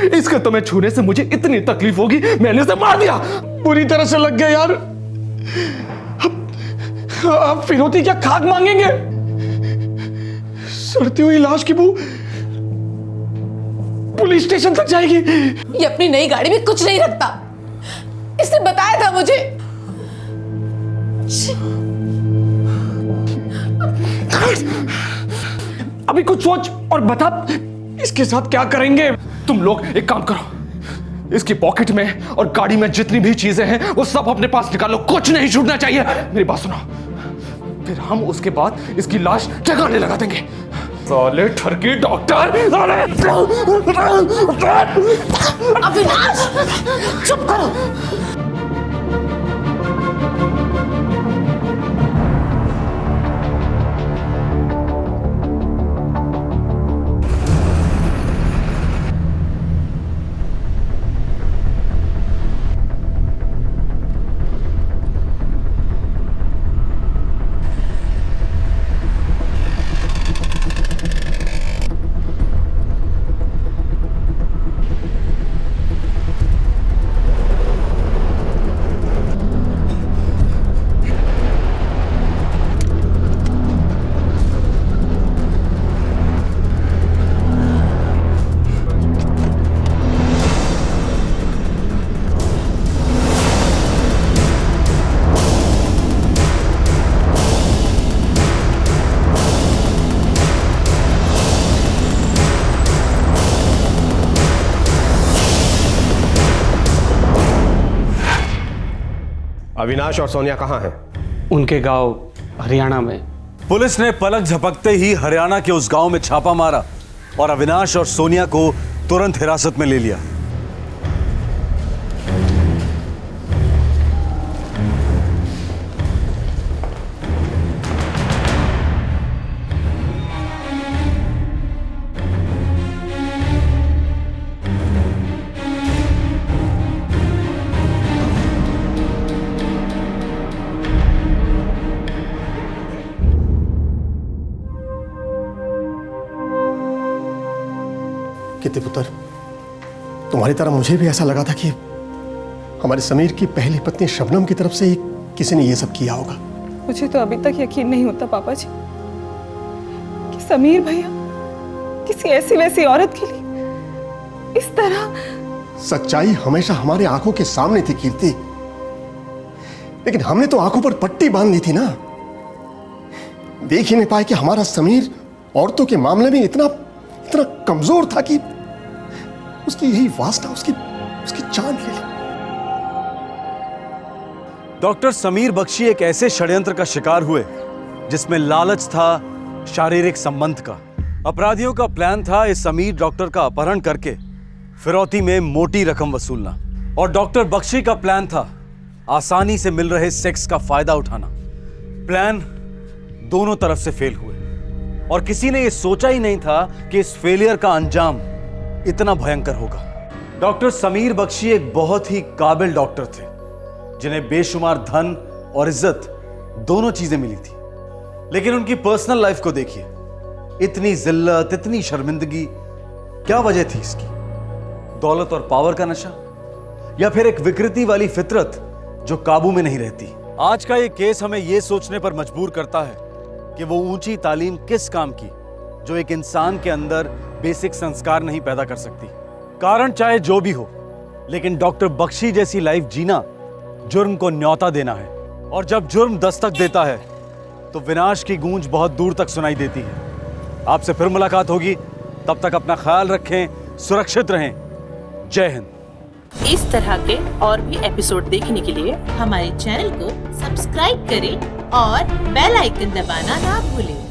इसके तुम्हें छूने से मुझे इतनी तकलीफ होगी। मैंने इसे मार दिया। बुरी तरह से लग गया यार। अब फिरौती क्या खाक मांगेंगे? सड़ती हुई लाश की बू पुलिस स्टेशन तक जाएगी। ये अपनी नई गाड़ी में कुछ नहीं रखता, इसने बताया था मुझे। अभी कुछ सोच और बता, इसके साथ क्या करेंगे? तुम लोग एक काम करो, इसकी पॉकेट में और गाड़ी में जितनी भी चीजें हैं वो सब अपने पास निकालो। कुछ नहीं छूटना चाहिए। मेरी बात सुनो, फिर हम उसके बाद इसकी लाश ठिकाने लगा देंगे। साले ठरकी डॉक्टर! अविनाश, चुप करो। अविनाश और सोनिया कहाँ हैं? उनके गांव हरियाणा में। पुलिस ने पलक झपकते ही हरियाणा के उस गांव में छापा मारा और अविनाश और सोनिया को तुरंत हिरासत में ले लिया। कितने पुत्र, तुम्हारी तरह मुझे भी ऐसा लगा था कि हमारे समीर की पहली पत्नी शबनम की तरफ से ही किसी ने ये सब किया होगा। मुझे तो अभी तक यकीन नहीं होता पापा जी कि समीर भैया किसी ऐसी वैसी औरत के लिए इस तरह? सच्चाई हमेशा हमारे आंखों के सामने थी कीर्ति, लेकिन हमने तो आंखों पर पट्टी बांध ली थी ना। देख ही नहीं पाए कि हमारा समीर औरतों के मामले में इतना इतना कमजोर था कि उसकी यही वासना उसकी जान ले ली। डॉक्टर समीर बख्शी एक ऐसे षड्यंत्र का शिकार हुए जिसमें लालच था शारीरिक संबंध का। अपराधियों का प्लान था इस समीर डॉक्टर का अपहरण करके फिरौती में मोटी रकम वसूलना, और डॉक्टर बख्शी का प्लान था आसानी से मिल रहे सेक्स का फायदा उठाना। प्लान दोनों तरफ से फेल हुए और किसी ने यह सोचा ही नहीं था कि इस फेलियर का अंजाम इतना भयंकर होगा। डॉक्टर समीर बख्शी एक बहुत ही काबिल डॉक्टर थे जिन्हें बेशुमार धन और इज्जत दोनों चीजें मिली थी, लेकिन उनकी पर्सनल लाइफ को देखिए। इतनी जिल्लत, इतनी शर्मिंदगी, क्या वजह थी इसकी? दौलत और पावर का नशा, या फिर एक विकृति वाली फितरत जो काबू में नहीं रहती? आज का ये केस हमें यह सोचने पर मजबूर करता है कि वो ऊंची तालीम किस काम की जो एक इंसान के अंदर बेसिक संस्कार नहीं पैदा कर सकती। कारण चाहे जो भी हो, लेकिन डॉक्टर बख्शी जैसी लाइफ जीना जुर्म को न्योता देना है, और जब जुर्म दस्तक देता है तो विनाश की गूंज बहुत दूर तक सुनाई देती है। आपसे फिर मुलाकात होगी, तब तक अपना ख्याल रखें, सुरक्षित रहें। जय हिंद। इस तरह के और भी एपिसोड देखने के लिए हमारे चैनल को सब्सक्राइब करें और बेल आइकन दबाना ना भूलें।